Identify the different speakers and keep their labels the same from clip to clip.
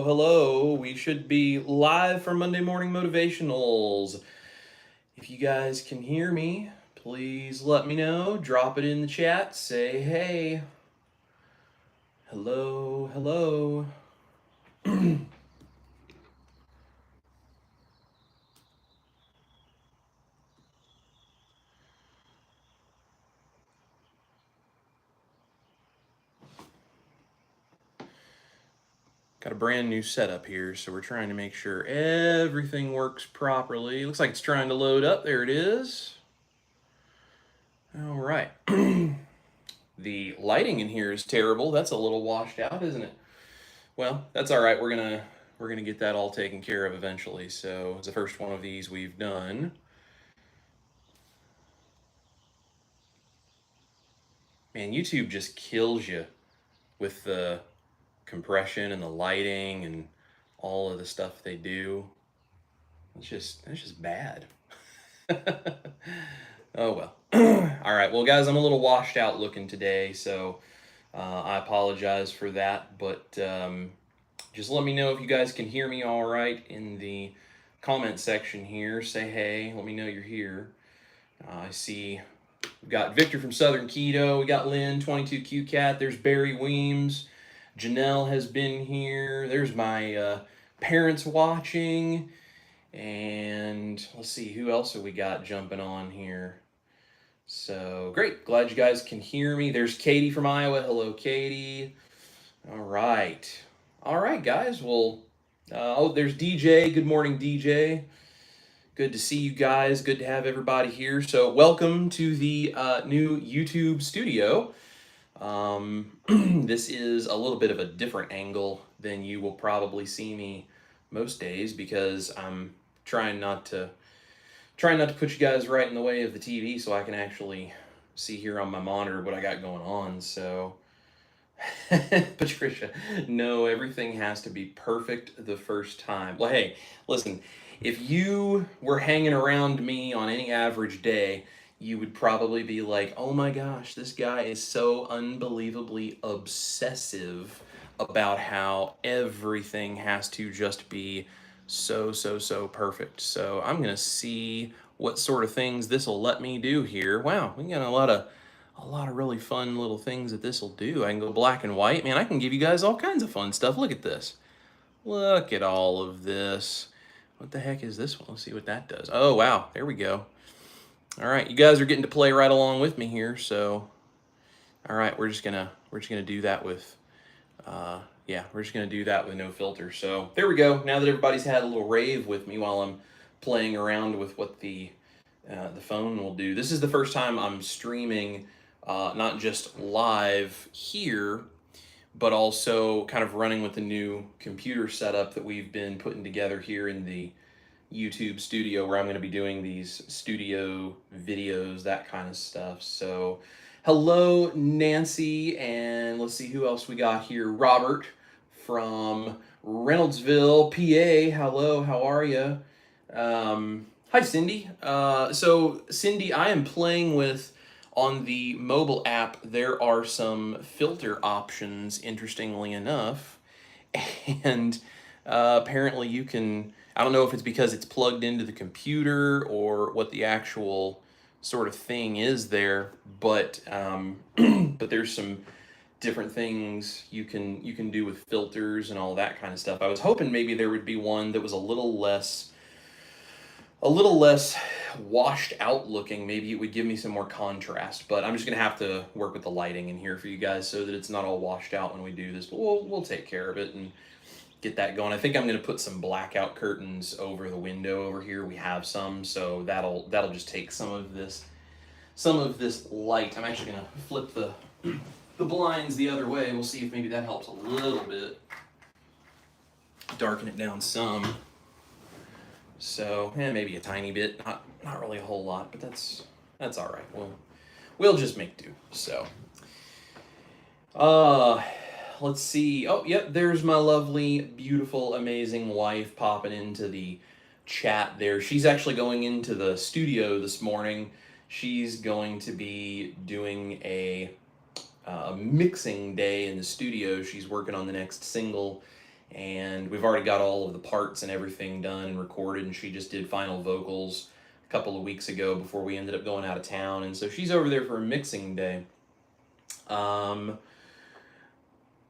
Speaker 1: Hello, we should be live for Monday Morning Motivationals. If you guys can hear me, please let me know. Drop it in the chat. Say hey. Hello, hello. Got a brand new setup here, so we're trying to make sure everything works properly. Looks like it's trying to load up. There it is. All right. The lighting in here is terrible. That's a little washed out, isn't it? Well, that's all right. We're gonna get that all taken care of eventually. So it's the first one of these we've done. Man, YouTube just kills you with the compression and the lighting and all of the stuff they do. It's just bad. Oh well. All right. Well, guys, I'm a little washed out looking today, so I apologize for that. But just let me know if you guys can hear me all right in the comment section here. Say hey. Let me know you're here. I see we've got Victor from Southern Keto. We got Lynn, 22Q Cat. There's Barry Weems. Janelle has been here. There's my parents watching. And let's see, who else have we got jumping on here? So great. Glad you guys can hear me. There's Katie from Iowa. Hello, Katie. All right. All right, guys. Well, there's DJ. Good morning, DJ. Good to see you guys. Good to have everybody here. So welcome to the new YouTube studio. This is a little bit of a different angle than you will probably see me most days because I'm trying not to put you guys right in the way of the TV so I can actually see here on my monitor what I got going on. So Patricia, no, everything has to be perfect the first time. Well, hey, listen, if you were hanging around me on any average day, you would probably be like, oh my gosh, this guy is so unbelievably obsessive about how everything has to just be so perfect. So I'm gonna see what sort of things this will let me do here. Wow, we got a lot of really fun little things that this will do. I can go black and white. Man, I can give you guys all kinds of fun stuff. Look at this. Look at all of this. What the heck is this one? Let's see what that does. Oh, wow. There we go. All right, you guys are getting to play right along with me here. So, all right, we're just gonna do that with, we're just gonna do that with no filter. So there we go. Now that everybody's had a little rave with me while I'm playing around with what the phone will do. This is the first time I'm streaming, not just live here, but also kind of running with the new computer setup that we've been putting together here in the YouTube studio where I'm going to be doing these studio videos, that kind of stuff. So hello, Nancy, and let's see who else we got here. Robert from Reynoldsville, PA. Hello, how are you? Hi, Cindy. So Cindy, I am playing with on the mobile app. There are some filter options, interestingly enough, and apparently you can. I don't know if it's because it's plugged into the computer or what the actual sort of thing is there, but but there's some different things you can do with filters and all that kind of stuff. I was hoping maybe there would be one that was a little less washed out looking. Maybe it would give me some more contrast, but I'm just gonna have to work with the lighting in here for you guys so that it's not all washed out when we do this, but we'll take care of it and get that going. I think I'm gonna put some blackout curtains over the window over here. We have some, so that'll just take some of this light. I'm actually gonna flip the blinds the other way. We'll see if maybe that helps a little bit. Darken it down some. So, maybe a tiny bit, not really a whole lot, but that's all right. We'll just make do. So, let's see. Oh, yep, there's my lovely, beautiful, amazing wife popping into the chat there. She's actually going into the studio this morning. She's going to be doing a mixing day in the studio. She's working on the next single, and we've already got all of the parts and everything done and recorded, and she just did final vocals a couple of weeks ago before we ended up going out of town, and so she's over there for a mixing day.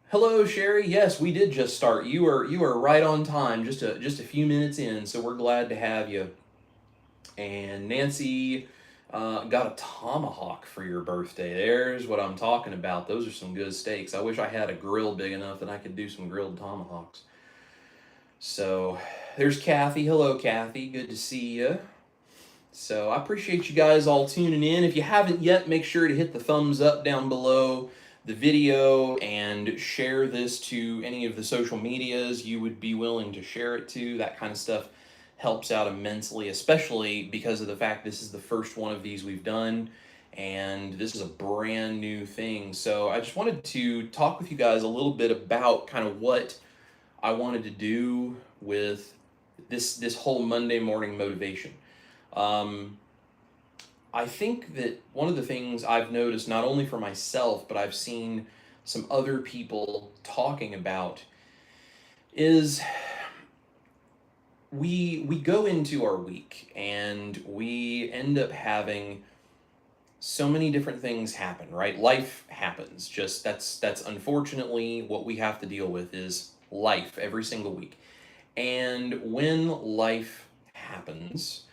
Speaker 1: Hello, Sherry. Yes, we did just start. You are right on time. Just a few minutes in, so we're glad to have you. And Nancy got a tomahawk for your birthday. There's what I'm talking about. Those are some good steaks. I wish I had a grill big enough that I could do some grilled tomahawks. So there's Kathy. Hello, Kathy. Good to see you. So I appreciate you guys all tuning in. If you haven't yet, make sure to hit the thumbs up down below the video and share this to any of the social medias you would be willing to share it to. That kind of stuff helps out immensely, especially because of the fact this is the first one of these we've done, and this is a brand new thing. So I just wanted to talk with you guys a little bit about kind of what I wanted to do with this whole Monday morning motivation. I think that one of the things I've noticed, not only for myself, but I've seen some other people talking about, is we go into our week and we end up having so many different things happen, right? Life happens. Just that's unfortunately what we have to deal with, is life every single week. And when life happens,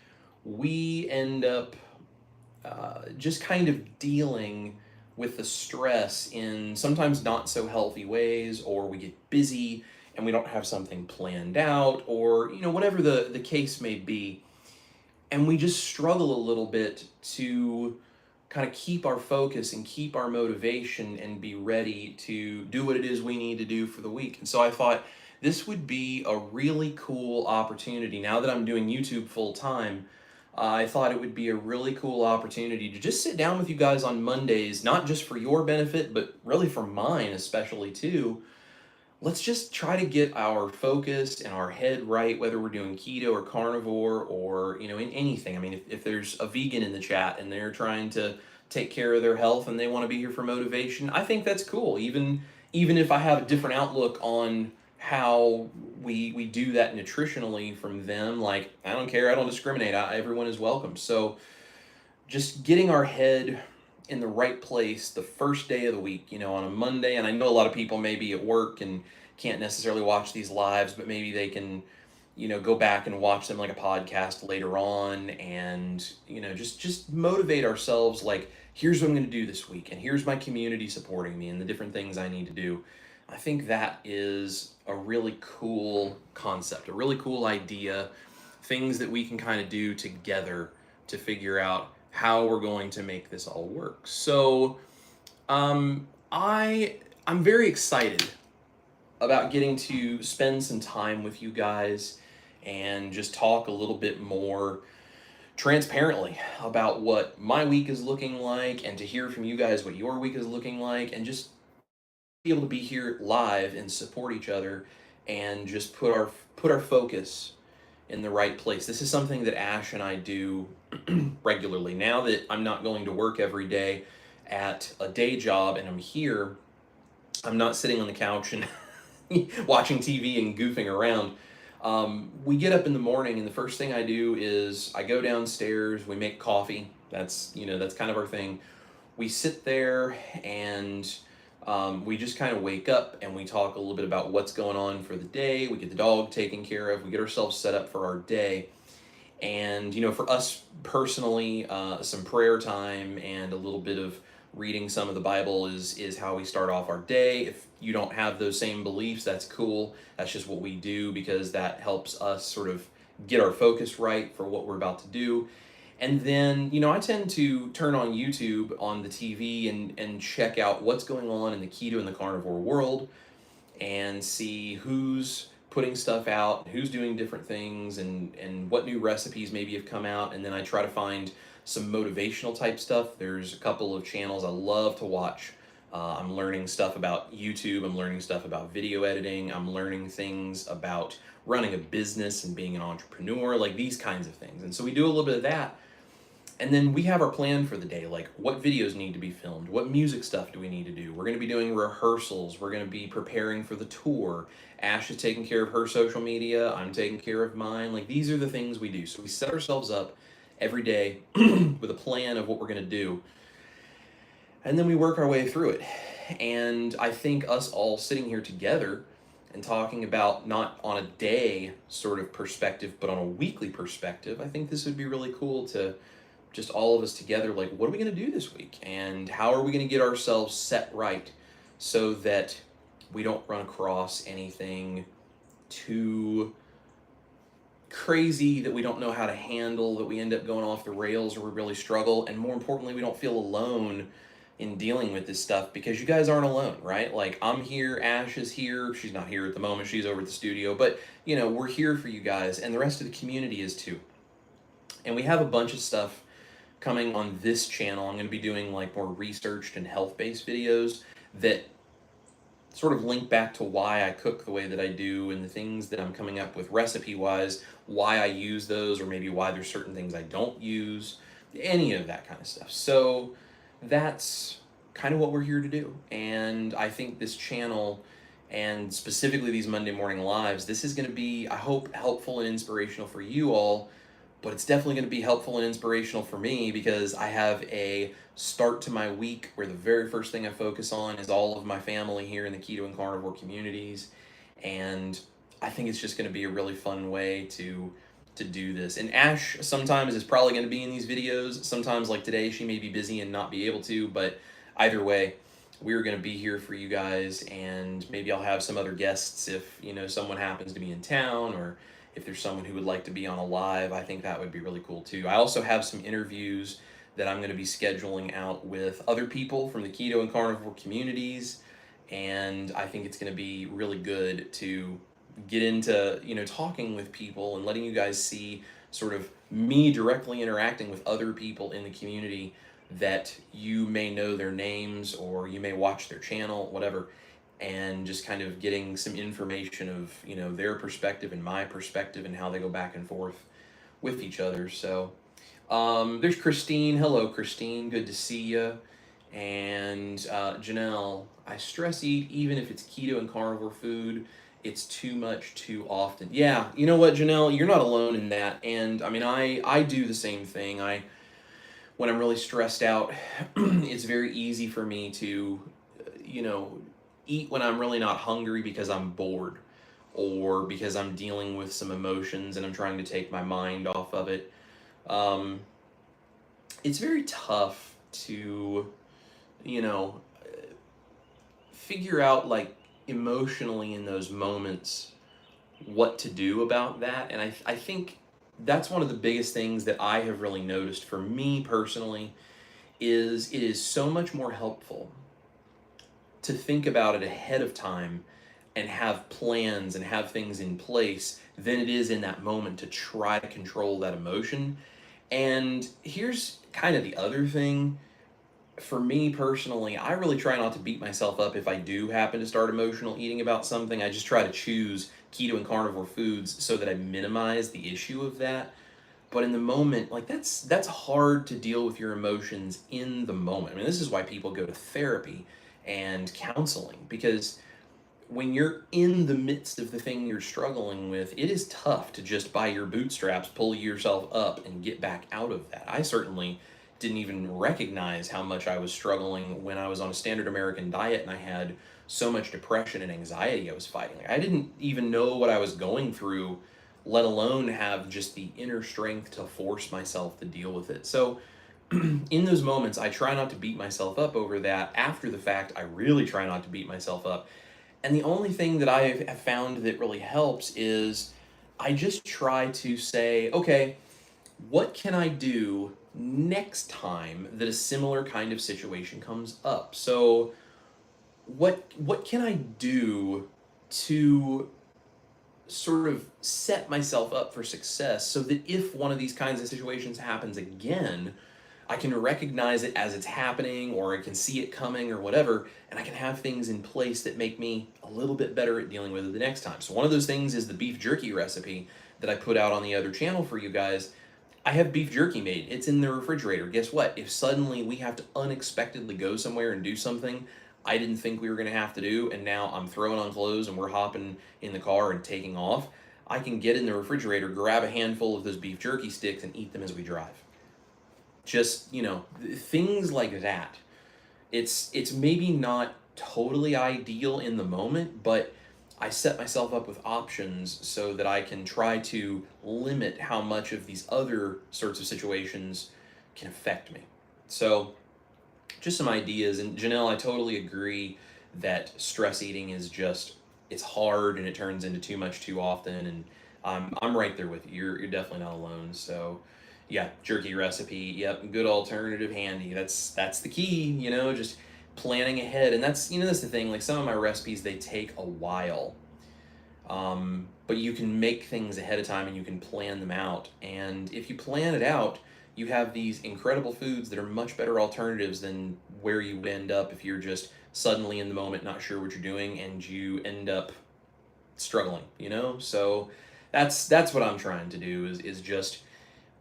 Speaker 1: we end up just kind of dealing with the stress in sometimes not so healthy ways, or we get busy and we don't have something planned out, or whatever the case may be, and we just struggle a little bit to kind of keep our focus and keep our motivation and be ready to do what it is we need to do for the week. And so I thought this would be a really cool opportunity. Now that I'm doing YouTube full time, I thought it would be a really cool opportunity to just sit down with you guys on Mondays, not just for your benefit, but really for mine especially too. Let's just try to get our focus and our head right, whether we're doing keto or carnivore or, in anything. I mean, if there's a vegan in the chat and they're trying to take care of their health and they want to be here for motivation, I think that's cool. Even if I have a different outlook on how we do that nutritionally from them, like, I don't care, I don't discriminate, everyone is welcome. So just getting our head in the right place the first day of the week, on a Monday. And I know a lot of people may be at work and can't necessarily watch these lives, but maybe they can, go back and watch them like a podcast later on, and, just motivate ourselves. Like, here's what I'm going to do this week, and here's my community supporting me and the different things I need to do. I think that is a really cool concept, a really cool idea, things that we can kind of do together to figure out how we're going to make this all work. So I'm very excited about getting to spend some time with you guys and just talk a little bit more transparently about what my week is looking like, and to hear from you guys what your week is looking like, and just be able to be here live and support each other and just put our focus in the right place. This is something that Ash and I do regularly. Now that I'm not going to work every day at a day job and I'm here, I'm not sitting on the couch and watching TV and goofing around. We get up in the morning, and the first thing I do is I go downstairs, we make coffee. That's kind of our thing. We sit there and we just kind of wake up and we talk a little bit about what's going on for the day. We get the dog taken care of. We get ourselves set up for our day. And, for us personally, some prayer time and a little bit of reading some of the Bible is how we start off our day. If you don't have those same beliefs, that's cool. That's just what we do, because that helps us sort of get our focus right for what we're about to do. And then, I tend to turn on YouTube on the TV and check out what's going on in the keto and the carnivore world, and see who's putting stuff out, who's doing different things, and what new recipes maybe have come out. And then I try to find some motivational type stuff. There's a couple of channels I love to watch. I'm learning stuff about YouTube. I'm learning stuff about video editing. I'm learning things about running a business and being an entrepreneur, like these kinds of things. And so we do a little bit of that. And then we have our plan for the day, like what videos need to be filmed, what music stuff do we need to do. We're going to be doing rehearsals, we're going to be preparing for the tour. Ash is taking care of her social media, I'm taking care of mine. Like these are the things we do. So we set ourselves up every day with a plan of what we're going to do. And then we work our way through it. And I think us all sitting here together and talking about not on a day sort of perspective, but on a weekly perspective, I think this would be really cool to just all of us together, like, what are we going to do this week? And how are we going to get ourselves set right so that we don't run across anything too crazy that we don't know how to handle, that we end up going off the rails or we really struggle. And more importantly, we don't feel alone in dealing with this stuff, because you guys aren't alone, right? Like I'm here, Ash is here. She's not here at the moment. She's over at the studio, but you know, we're here for you guys, and the rest of the community is too. And we have a bunch of stuff coming on this channel. I'm going to be doing like more researched and health-based videos that sort of link back to why I cook the way that I do and the things that I'm coming up with recipe-wise, why I use those, or maybe why there's certain things I don't use, any of that kind of stuff. So that's kind of what we're here to do. And I think this channel, and specifically these Monday morning lives, this is going to be, I hope, helpful and inspirational for you all, but it's definitely going to be helpful and inspirational for me, because I have a start to my week where the very first thing I focus on is all of my family here in the keto and carnivore communities. And I think it's just going to be a really fun way to do this. And Ash sometimes is probably going to be in these videos. Sometimes, like today, she may be busy and not be able to, but either way, we're going to be here for you guys. And maybe I'll have some other guests if, you know, someone happens to be in town, or if there's someone who would like to be on a live. I think that would be really cool too. I also have some interviews that I'm going to be scheduling out with other people from the keto and carnivore communities. And I think it's going to be really good to get into, you know, talking with people and letting you guys see sort of me directly interacting with other people in the community that you may know their names or you may watch their channel, whatever, and just kind of getting some information of, you know, their perspective and my perspective and how they go back and forth with each other. So there's Christine. Hello, Christine. Good to see you. And Janelle, I stress eat even if it's keto and carnivore food. It's too much too often. Yeah, you know what, Janelle, you're not alone in that. And I mean, I do the same thing. When I'm really stressed out, it's very easy for me to, you know, eat when I'm really not hungry because I'm bored, or because I'm dealing with some emotions and I'm trying to take my mind off of it. It's very tough to, you know, figure out, like, emotionally in those moments what to do about that. And I think that's one of the biggest things that I have really noticed for me personally, is it is so much more helpful to think about it ahead of time and have plans and have things in place than it is in that moment to try to control that emotion. And here's kind of the other thing. For me personally, I really try not to beat myself up if I do happen to start emotional eating about something. I just try to choose keto and carnivore foods so that I minimize the issue of that. But in the moment, like that's hard to deal with your emotions in the moment. I mean, this is why people go to therapy and counseling, because when you're in the midst of the thing you're struggling with, it is tough to just by your bootstraps pull yourself up and get back out of that. I certainly didn't even recognize how much I was struggling when I was on a standard American diet and I had so much depression and anxiety I was fighting. Like, I didn't even know what I was going through, let alone have just the inner strength to force myself to deal with it. So in those moments, I try not to beat myself up over that. After the fact, I really try not to beat myself up. And the only thing that I have found that really helps is I just try to say, okay, what can I do next time that a similar kind of situation comes up? So what can I do to sort of set myself up for success so that if one of these kinds of situations happens again, I can recognize it as it's happening, or I can see it coming or whatever, and I can have things in place that make me a little bit better at dealing with it the next time. So one of those things is the beef jerky recipe that I put out on the other channel for you guys. I have beef jerky made. It's in the refrigerator. Guess what? If suddenly we have to unexpectedly go somewhere and do something I didn't think we were going to have to do, and now I'm throwing on clothes and we're hopping in the car and taking off, I can get in the refrigerator, grab a handful of those beef jerky sticks, and eat them as we drive. Just, things like that. It's maybe not totally ideal in the moment, but I set myself up with options so that I can try to limit how much of these other sorts of situations can affect me. So, just some ideas. And Janelle, I totally agree that stress eating is just, it's hard and it turns into too much too often. And I'm right there with you. You're definitely not alone. So, yeah, jerky recipe. Yep, good alternative handy. That's the key. Just planning ahead. And that's the thing. Like some of my recipes, they take a while. But you can make things ahead of time and you can plan them out. And if you plan it out, you have these incredible foods that are much better alternatives than where you end up if you're just suddenly in the moment not sure what you're doing and you end up struggling. So that's what I'm trying to do is just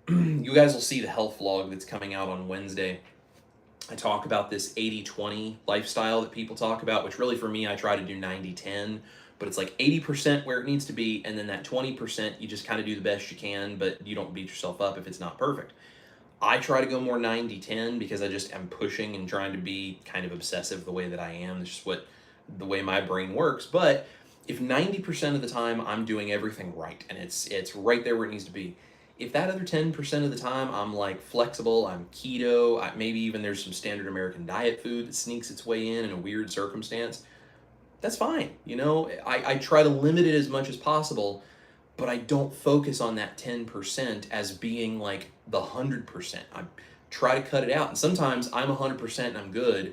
Speaker 1: you guys will see the health vlog that's coming out on Wednesday. I talk about this 80-20 lifestyle that people talk about, which really for me, I try to do 90-10, but it's like 80% where it needs to be, and then that 20%, you just kind of do the best you can, but you don't beat yourself up if it's not perfect. I try to go more 90-10 because I just am pushing and trying to be kind of obsessive the way that I am. It's just the way my brain works. But if 90% of the time I'm doing everything right and it's right there where it needs to be, if that other 10% of the time I'm like flexible, I'm keto, maybe even there's some standard American diet food that sneaks its way in a weird circumstance, that's fine. I try to limit it as much as possible, but I don't focus on that 10% as being like the 100%. I try to cut it out. And sometimes I'm 100% and I'm good.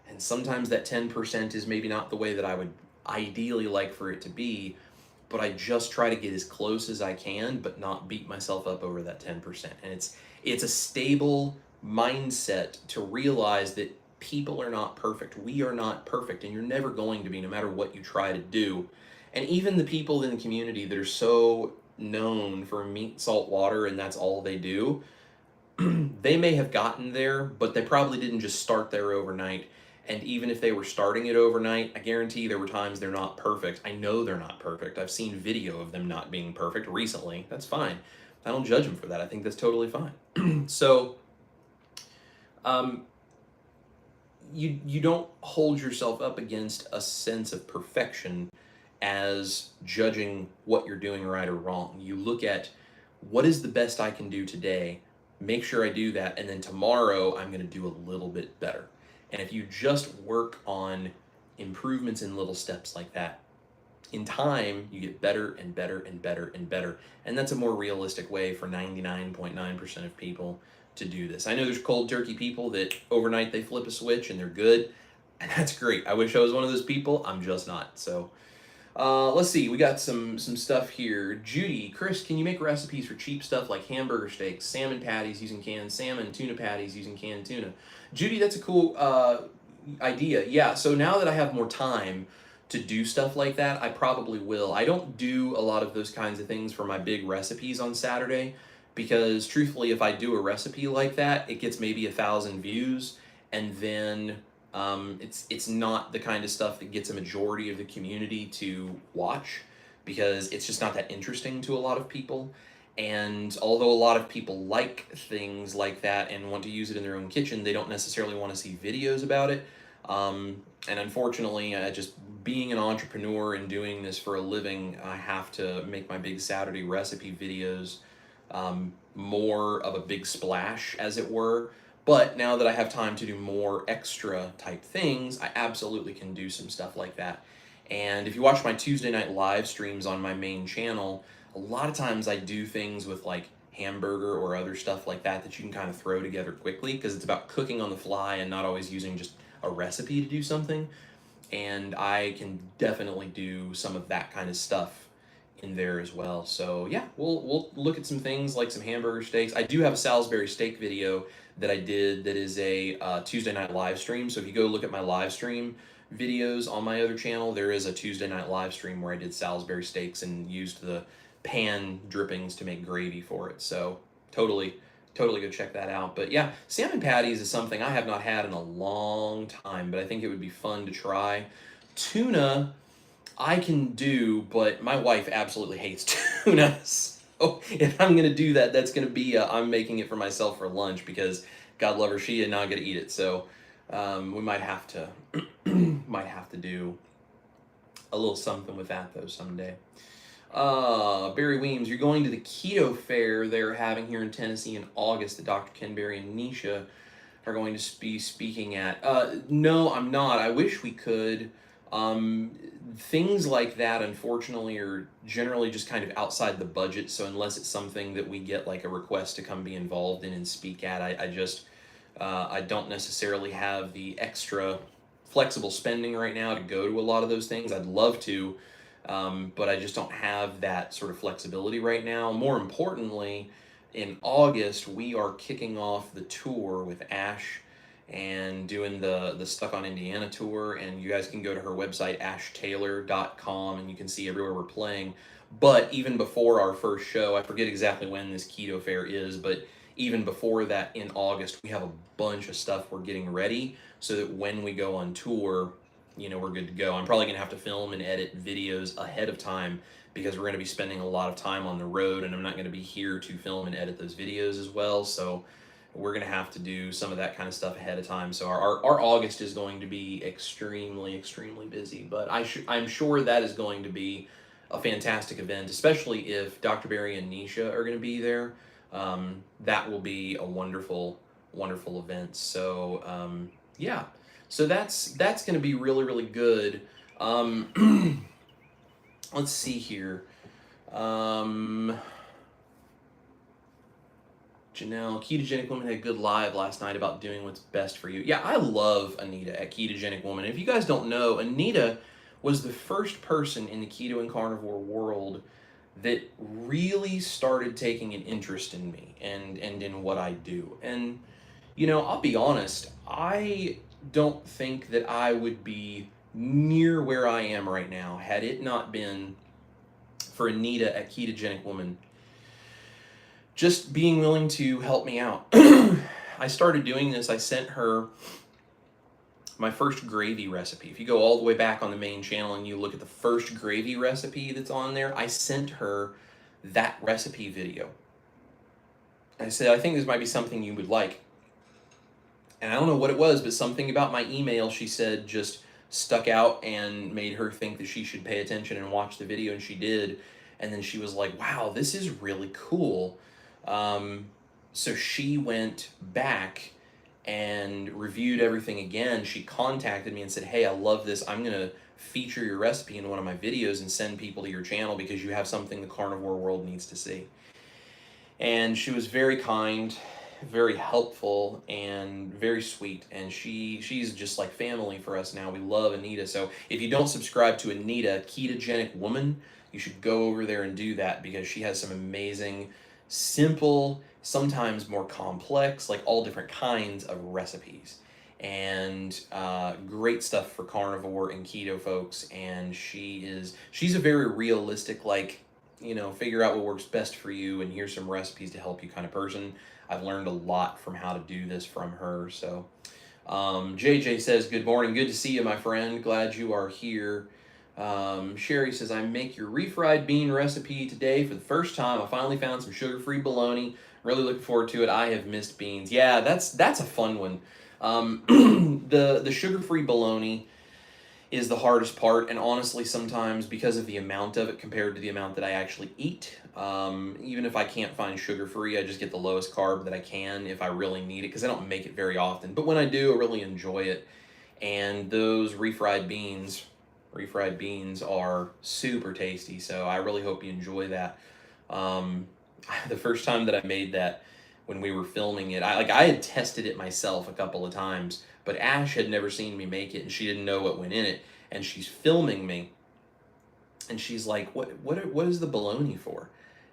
Speaker 1: And sometimes that 10% is maybe not the way that I would ideally like for it to be, but I just try to get as close as I can, but not beat myself up over that 10%. And it's a stable mindset to realize that people are not perfect. We are not perfect, and you're never going to be, no matter what you try to do. And even the people in the community that are so known for meat, salt, water, and that's all they do, they may have gotten there, but they probably didn't just start there overnight. And even if they were starting it overnight, I guarantee there were times they're not perfect. I know they're not perfect. I've seen video of them not being perfect recently. That's fine. I don't judge them for that. I think that's totally fine. So, you don't hold yourself up against a sense of perfection as judging what you're doing right or wrong. You look at what is the best I can do today, make sure I do that, and then tomorrow I'm going to do a little bit better. And if you just work on improvements in little steps like that, in time, you get better and better and better and better. And that's a more realistic way for 99.9% of people to do this. I know there's cold turkey people that overnight they flip a switch and they're good. And that's great. I wish I was one of those people. I'm just not. So let's see. We got some stuff here. Judy, Chris, can you make recipes for cheap stuff like hamburger steaks, salmon patties using canned salmon, tuna patties using canned tuna? Judy, that's a cool idea. Yeah, so now that I have more time to do stuff like that, I probably will. I don't do a lot of those kinds of things for my big recipes on Saturday because truthfully, if I do a recipe like that, it gets maybe 1,000 views, and then it's not the kind of stuff that gets a majority of the community to watch because it's just not that interesting to a lot of people. And although a lot of people like things like that and want to use it in their own kitchen, they don't necessarily want to see videos about it. And unfortunately, just being an entrepreneur and doing this for a living, I have to make my big Saturday recipe videos more of a big splash, as it were. But now that I have time to do more extra type things, I absolutely can do some stuff like that. And if you watch my Tuesday night live streams on my main channel, a lot of times I do things with like hamburger or other stuff like that that you can kind of throw together quickly because it's about cooking on the fly and not always using just a recipe to do something. And I can definitely do some of that kind of stuff in there as well. So yeah, we'll look at some things like some hamburger steaks. I do have a Salisbury steak video that I did that is a Tuesday night live stream. So if you go look at my live stream videos on my other channel, there is a Tuesday night live stream where I did Salisbury steaks and used the pan drippings to make gravy for it. So totally, totally go check that out. But yeah, salmon patties is something I have not had in a long time, but I think it would be fun to try. Tuna, I can do, but my wife absolutely hates tuna. So if I'm gonna do that, that's gonna be I'm making it for myself for lunch because God love her, she is not gonna eat it. So we might have to might have to do a little something with that though someday. Barry Weems, you're going to the Keto Fair they're having here in Tennessee in August that Dr. Ken Berry and Nisha are going to be speaking at. No, I'm not. I wish we could. Things like that, unfortunately, are generally just kind of outside the budget. So unless it's something that we get like a request to come be involved in and speak at, I don't necessarily have the extra flexible spending right now to go to a lot of those things. I'd love to, but I just don't have that sort of flexibility right now. More importantly, in August, we are kicking off the tour with Ash and doing the Stuck on Indiana tour, and you guys can go to her website, ashtaylor.com, and you can see everywhere we're playing. But even before our first show, I forget exactly when this Keto Fair is, but even before that in August, we have a bunch of stuff we're getting ready so that when we go on tour, we're good to go. I'm probably gonna have to film and edit videos ahead of time because we're gonna be spending a lot of time on the road, and I'm not gonna be here to film and edit those videos as well. So we're gonna have to do some of that kind of stuff ahead of time. So our August is going to be extremely, extremely busy, but I'm sure that is going to be a fantastic event, especially if Dr. Berry and Nisha are gonna be there. That will be a wonderful, wonderful event. So yeah, so that's going to be really, really good. Let's see here. Janelle, Ketogenic Woman had a good live last night about doing what's best for you. Yeah, I love Anita at Ketogenic Woman. If you guys don't know, Anita was the first person in the keto and carnivore world that really started taking an interest in me and in what I do. And, I'll be honest, I don't think that I would be near where I am right now had it not been for Anita at Ketogenic Woman just being willing to help me out. I started doing this. I sent her my first gravy recipe. If you go all the way back on the main channel and you look at the first gravy recipe that's on there, I sent her that recipe video. I said, I think this might be something you would like. And I don't know what it was, but something about my email, she said, just stuck out and made her think that she should pay attention and watch the video, and she did. And then she was like, wow, this is really cool. So she went back and reviewed everything again. She contacted me and said, hey, I love this. I'm going to feature your recipe in one of my videos and send people to your channel because you have something the carnivore world needs to see. And she was very kind, very helpful, and very sweet. And she's just like family for us now. We love Anita. So if you don't subscribe to Anita, Ketogenic Woman, you should go over there and do that because she has some amazing, simple, sometimes more complex, like all different kinds of recipes. And great stuff for carnivore and keto folks. And she's a very realistic, like, figure out what works best for you and here's some recipes to help you kind of person. I've learned a lot from how to do this from her. So JJ says, good morning. Good to see you, my friend. Glad you are here. Sherry says, I make your refried bean recipe today for the first time. I finally found some sugar-free bologna. Really looking forward to it. I have missed beans. Yeah, that's a fun one. The sugar-free bologna is the hardest part, and honestly, sometimes because of the amount of it compared to the amount that I actually eat, even if I can't find sugar-free, I just get the lowest carb that I can if I really need it, because I don't make it very often. But when I do, I really enjoy it. And those refried beans are super tasty, so I really hope you enjoy that. The first time that I made that, when we were filming it, I had tested it myself a couple of times, but Ash had never seen me make it, and she didn't know what went in it, and she's filming me, and she's like, what is the bologna for?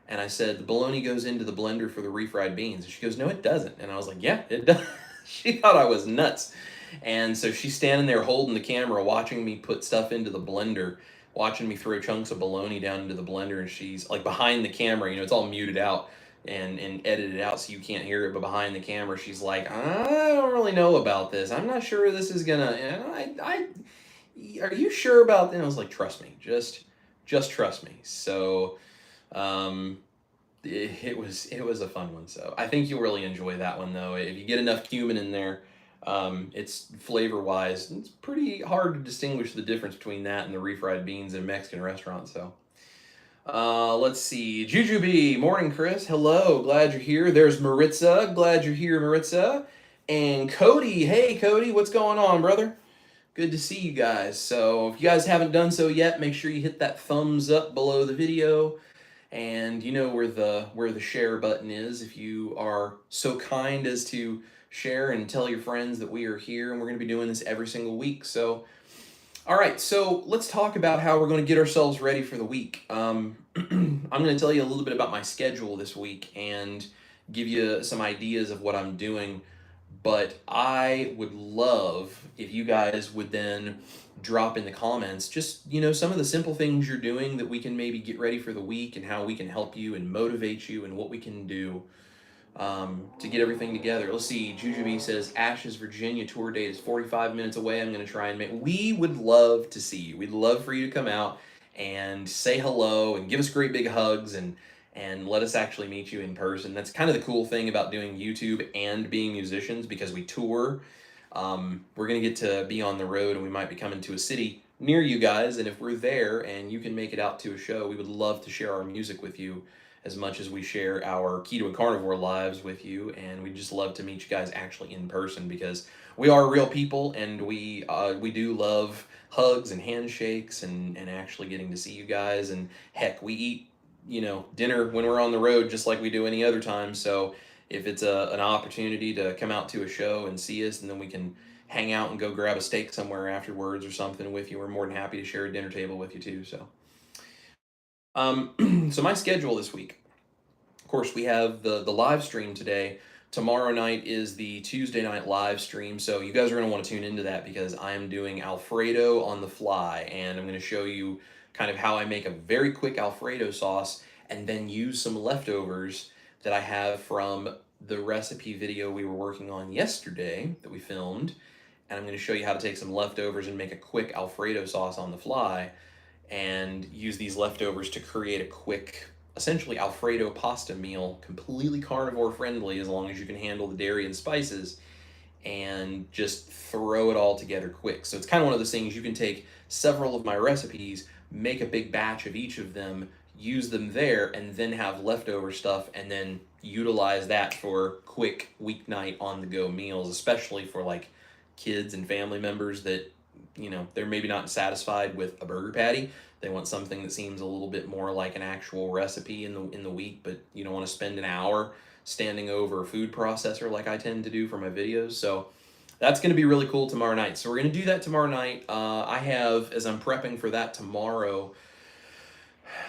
Speaker 1: And I said, the bologna goes into the blender for the refried beans. And she goes, no, it doesn't. And I was like, yeah, it does. She thought I was nuts. And so she's standing there holding the camera, watching me put stuff into the blender, watching me throw chunks of bologna down into the blender, and she's like behind the camera, it's all muted out. and edit it out so you can't hear it, but behind the camera she's like, I don't really know about this. I'm not sure this is gonna. Are you sure about that? And I was like, trust me, just trust me. So, um, it was a fun one. So I think you'll really enjoy that one though. If you get enough cumin in there, it's flavor wise, it's pretty hard to distinguish the difference between that and the refried beans in a Mexican restaurant. So. Let's see. Jujubee, morning, Chris. Hello, glad you're here. There's Maritza, glad you're here, Maritza. And Cody, hey, Cody, what's going on, brother? Good to see you guys. So, if you guys haven't done so yet, make sure you hit that thumbs up below the video, and you know where the share button is. If you are so kind as to share and tell your friends that we are here, and we're going to be doing this every single week. So. All right, so let's talk about how we're going to get ourselves ready for the week. I'm going to tell you a little bit about my schedule this week and give you some ideas of what I'm doing. But I would love if you guys would then drop in the comments just, some of the simple things you're doing that we can maybe get ready for the week and how we can help you and motivate you and what we can do to get everything together. Let's see. Jujubee says Ash's Virginia tour date is 45 minutes away. I'm going to try and make. We would love to see you. We'd love for you to come out and say hello and give us great big hugs and let us actually meet you in person. That's kind of the cool thing about doing YouTube and being musicians because we tour. We're going to get to be on the road and we might be coming to a city near you guys. And if we're there and you can make it out to a show, we would love to share our music with you as much as we share our keto and carnivore lives with you, and we just love to meet you guys actually in person because we are real people and we do love hugs and handshakes and actually getting to see you guys. And heck, we eat dinner when we're on the road just like we do any other time. So if it's an opportunity to come out to a show and see us, and then we can hang out and go grab a steak somewhere afterwards or something with you, we're more than happy to share a dinner table with you too. So. So my schedule this week, of course, we have the live stream today. Tomorrow night is the Tuesday night live stream, so you guys are going to want to tune into that because I am doing Alfredo on the fly, and I'm going to show you kind of how I make a very quick Alfredo sauce and then use some leftovers that I have from the recipe video we were working on yesterday that we filmed, and I'm going to show you how to take some leftovers and make a quick Alfredo sauce on the fly and use these leftovers to create a quick, essentially Alfredo pasta meal, completely carnivore friendly as long as you can handle the dairy and spices, and just throw it all together quick. So it's kind of one of those things you can take several of my recipes, make a big batch of each of them, use them there, and then have leftover stuff, and then utilize that for quick weeknight on the go meals, especially for like kids and family members that they're maybe not satisfied with a burger patty. They want something that seems a little bit more like an actual recipe in the week, but you don't want to spend an hour standing over a food processor like I tend to do for my videos. So that's going to be really cool tomorrow night. So we're going to do that tomorrow night. I have, as I'm prepping for that tomorrow,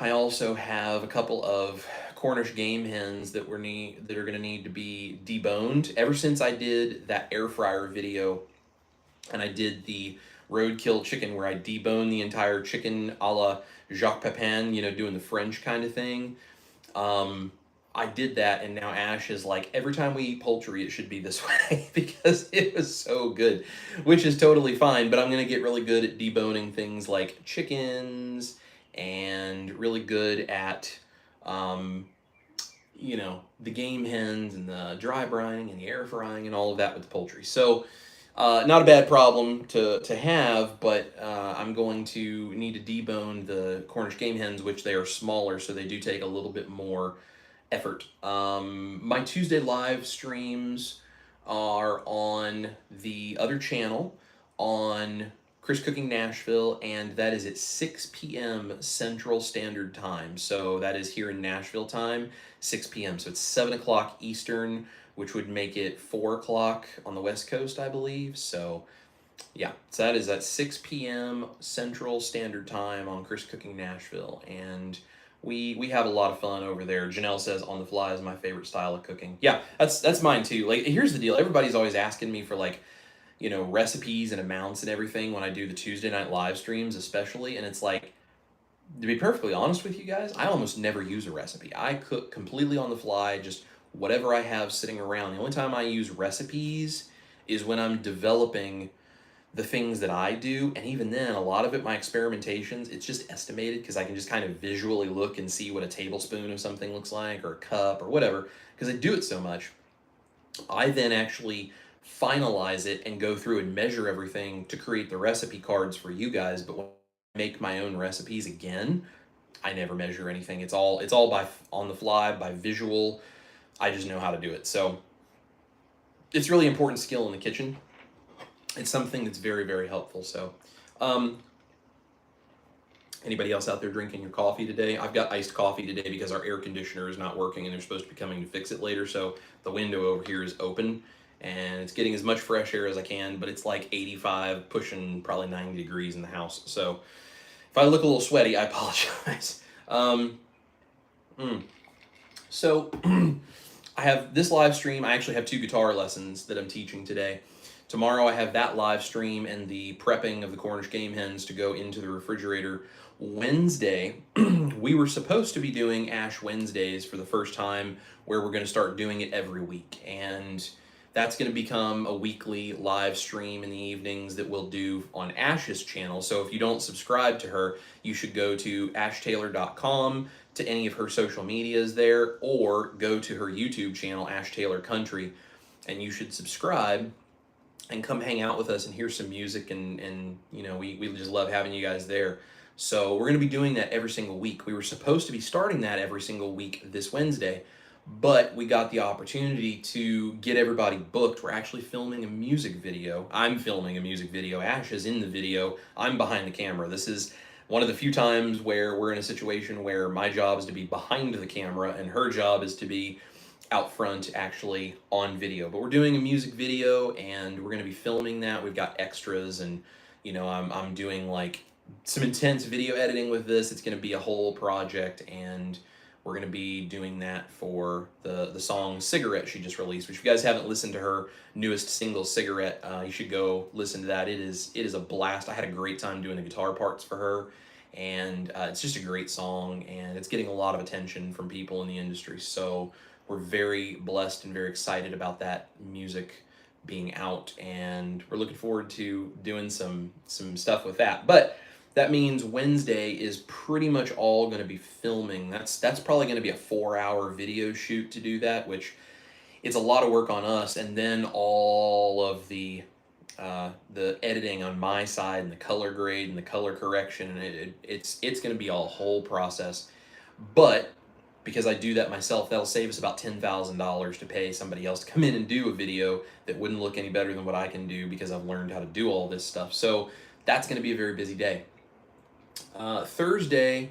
Speaker 1: I also have a couple of Cornish game hens that are going to need to be deboned. Ever since I did that air fryer video and I did the roadkill chicken where I debone the entire chicken a la Jacques Pepin, doing the French kind of thing. I did that, and now Ash is like, every time we eat poultry, it should be this way because it was so good, which is totally fine, but I'm going to get really good at deboning things like chickens and really good at, the game hens and the dry brining and the air frying and all of that with the poultry. So, not a bad problem to have, but I'm going to need to debone the Cornish game hens, which they are smaller, so they do take a little bit more effort. My Tuesday live streams are on the other channel on Chris Cooking Nashville, and that is at 6 p.m. Central Standard Time. So that is here in Nashville time, 6 p.m. So it's 7 o'clock Eastern, which would make it 4 o'clock on the West Coast, I believe. So yeah, so that is at 6 p.m. Central Standard Time on Chris Cooking Nashville. And we have a lot of fun over there. Janelle says on the fly is my favorite style of cooking. Yeah, that's mine too. Like, here's the deal. Everybody's always asking me for like, recipes and amounts and everything when I do the Tuesday night live streams, especially. And it's like, To be perfectly honest with you guys, I almost never use a recipe. I cook completely on the fly, just whatever I have sitting around. The only time I use recipes is when I'm developing the things that I do, and even then, a lot of it, my experimentations, it's just estimated because I can just kind of visually look and see what a tablespoon of something looks like, or a cup, or whatever, because I do it so much. I then actually finalize it and go through and measure everything to create the recipe cards for you guys. But when I make my own recipes again, I never measure anything. It's all by on the fly, by visual. I just know how to do it. So it's really important skill in the kitchen. It's something that's very, very helpful. So um, anybody else out there drinking your coffee today? I've got iced coffee today because our air conditioner is not working and they're supposed to be coming to fix it later. So the window over here is open and it's getting as much fresh air as I can, but it's like 85, pushing probably 90 degrees in the house. So if I look a little sweaty, I apologize. Um, mm. So I have this live stream. I actually have 2 guitar lessons that I'm teaching today. Tomorrow I have that live stream and the prepping of the Cornish game hens to go into the refrigerator. Wednesday, we were supposed to be doing Ash Wednesdays for the first time, where we're going to start doing it every week. And that's going to become a weekly live stream in the evenings that we'll do on Ash's channel. So if you don't subscribe to her, you should go to ashtaylor.com, to any of her social medias there, or go to her YouTube channel, Ash Taylor Country, and you should subscribe and come hang out with us and hear some music, and we just love having you guys there. So we're going to be doing that every single week. We were supposed to be starting that every single week this Wednesday, but we got the opportunity to get everybody booked. We're actually filming a music video. I'm filming a music video. Ash is in the video. I'm behind the camera. This is one of the few times where we're in a situation where my job is to be behind the camera and her job is to be out front, actually on video. But we're doing a music video and we're going to be filming that. We've got extras, and I'm doing like some intense video editing with this. It's going to be a whole project, and we're going to be doing that for the song Cigarette she just released, which if you guys haven't listened to her newest single Cigarette, you should go listen to that. It is a blast. I had a great time doing the guitar parts for her, and it's just a great song, and it's getting a lot of attention from people in the industry. So we're very blessed and very excited about that music being out, and we're looking forward to doing some stuff with that. But that means Wednesday is pretty much all going to be filming. That's probably going to be a 4-hour video shoot to do that, which it's a lot of work on us, and then all of the editing on my side and the color grade and the color correction, and it's going to be a whole process. But because I do that myself, that'll save us about $10,000 to pay somebody else to come in and do a video that wouldn't look any better than what I can do, because I've learned how to do all this stuff. So that's going to be a very busy day. Thursday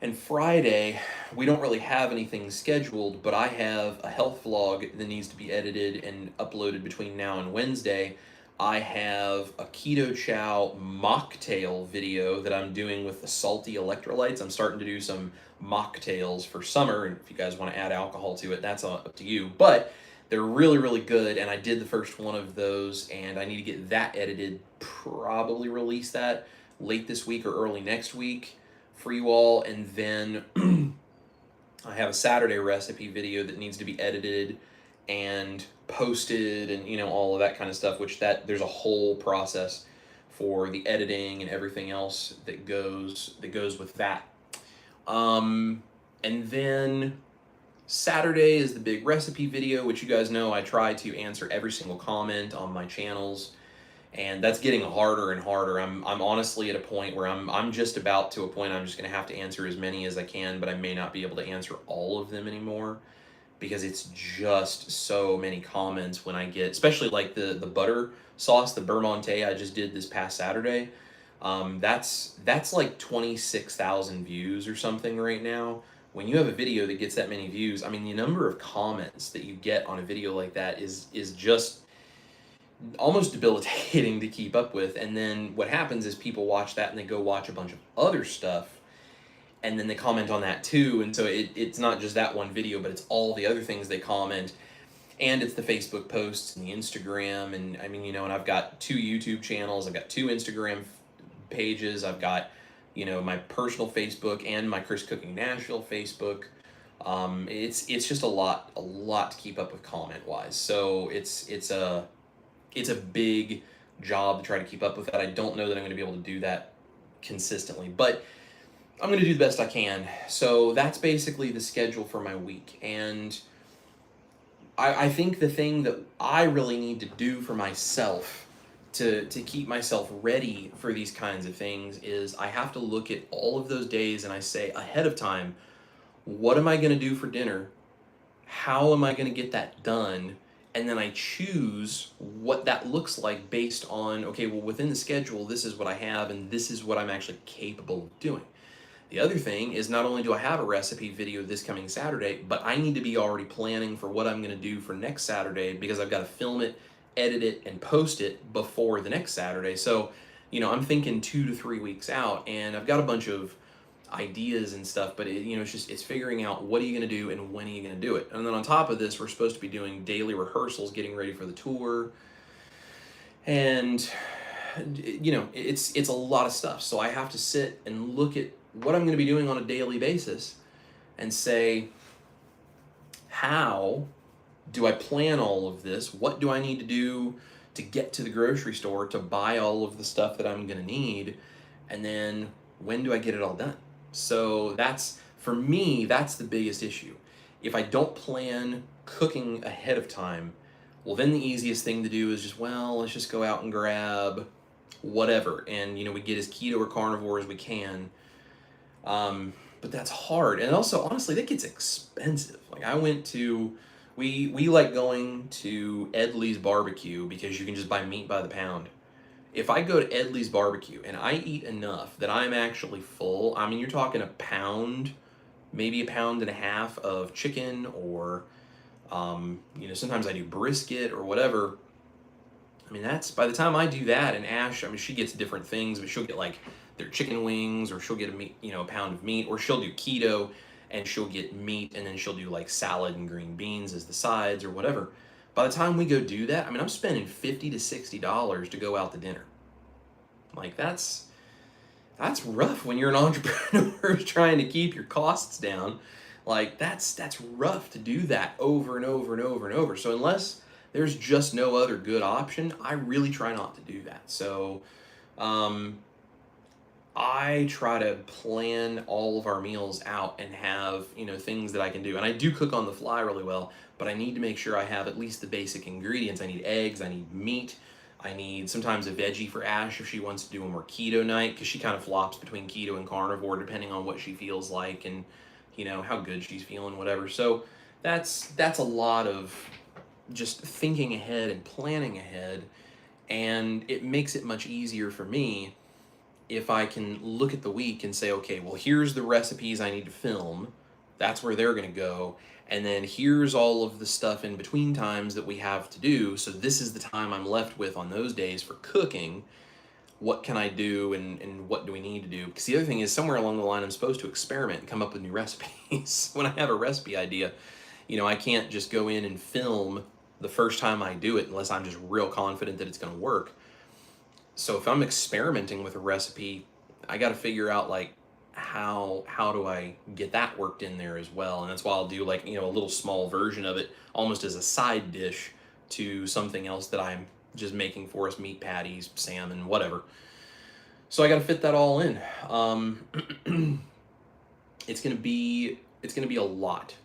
Speaker 1: and Friday, we don't really have anything scheduled, but I have a health vlog that needs to be edited and uploaded between now and Wednesday. I have a Keto Chow mocktail video that I'm doing with the salty electrolytes. I'm starting to do some mocktails for summer, and if you guys want to add alcohol to it, that's up to you. But they're really, really good, and I did the first one of those, and I need to get that edited, probably release that late this week or early next week for you all. And then I have a Saturday recipe video that needs to be edited and posted, and all of that kind of stuff, which there's a whole process for the editing and everything else that goes with that. And then Saturday is the big recipe video, which you guys know I try to answer every single comment on my channels, and that's getting harder and harder. I'm honestly at a point where I'm just about to a point I'm just going to have to answer as many as I can, but I may not be able to answer all of them anymore, because it's just so many comments when I get, especially like the butter sauce, the beurre monté I just did this past Saturday. That's like 26,000 views or something right now. When you have a video that gets that many views, I mean, the number of comments that you get on a video like that is just almost debilitating to keep up with. And then what happens is people watch that and they go watch a bunch of other stuff, and then they comment on that too. And so it's not just that one video, but it's all the other things they comment. And it's the Facebook posts and the Instagram. And I mean, and I've got 2 YouTube channels. I've got 2 Instagram pages. I've got my personal Facebook and my Chris Cooking Nashville Facebook. It's just a lot to keep up with comment wise. So it's a big job to try to keep up with that. I don't know that I'm going to be able to do that consistently, but I'm going to do the best I can. So that's basically the schedule for my week. And I think the thing that I really need to do for myself to keep myself ready for these kinds of things is I have to look at all of those days and I say ahead of time, what am I going to do for dinner? How am I going to get that done? And then I choose what that looks like based on, okay, well, within the schedule, this is what I have, and this is what I'm actually capable of doing. The other thing is not only do I have a recipe video this coming Saturday, but I need to be already planning for what I'm going to do for next Saturday because I've got to film it, edit it, and post it before the next Saturday. So, I'm thinking 2 to 3 weeks out, and I've got a bunch of ideas and stuff, but it's figuring out what are you going to do and when are you going to do it. And then on top of this, we're supposed to be doing daily rehearsals, getting ready for the tour, and it's a lot of stuff. So I have to sit and look at what I'm going to be doing on a daily basis and say, how do I plan all of this? What do I need to do to get to the grocery store to buy all of the stuff that I'm going to need? And then when do I get it all done? So for me, that's the biggest issue. If I don't plan cooking ahead of time, well, then the easiest thing to do is just, let's just go out and grab whatever. And, we get as keto or carnivore as we can. But that's hard. And also, honestly, that gets expensive. Like we like going to Edley's Barbecue because you can just buy meat by the pound. If I go to Edley's Barbecue and I eat enough that I'm actually full, I mean, you're talking a pound, maybe a pound and a half of chicken, or, sometimes I do brisket or whatever. I mean, that's, by the time I do that, and Ash, I mean, she gets different things, but she'll get like their chicken wings, or she'll get a pound of meat, or she'll do keto and she'll get meat and then she'll do like salad and green beans as the sides or whatever. By the time we go do that, I mean, I'm spending $50 to $60 to go out to dinner. Like that's rough when you're an entrepreneur trying to keep your costs down. Like that's rough to do that over and over and over and over. So unless there's just no other good option, I really try not to do that. So I try to plan all of our meals out and have, things that I can do. And I do cook on the fly really well, but I need to make sure I have at least the basic ingredients. I need eggs, I need meat, I need sometimes a veggie for Ash if she wants to do a more keto night, because she kind of flops between keto and carnivore depending on what she feels like and, how good she's feeling, whatever. So that's a lot of just thinking ahead and planning ahead, and it makes it much easier for me if I can look at the week and say, okay, well, here's the recipes I need to film. That's where they're going to go. And then here's all of the stuff in between times that we have to do. So this is the time I'm left with on those days for cooking. What can I do and what do we need to do? Because the other thing is, somewhere along the line, I'm supposed to experiment and come up with new recipes. When I have a recipe idea, I can't just go in and film the first time I do it unless I'm just real confident that it's going to work. So if I'm experimenting with a recipe, I got to figure out like how do I get that worked in there as well. And that's why I'll do like, a little small version of it almost as a side dish to something else that I'm just making for us, meat patties, salmon, whatever. So I got to fit that all in. It's going to be a lot,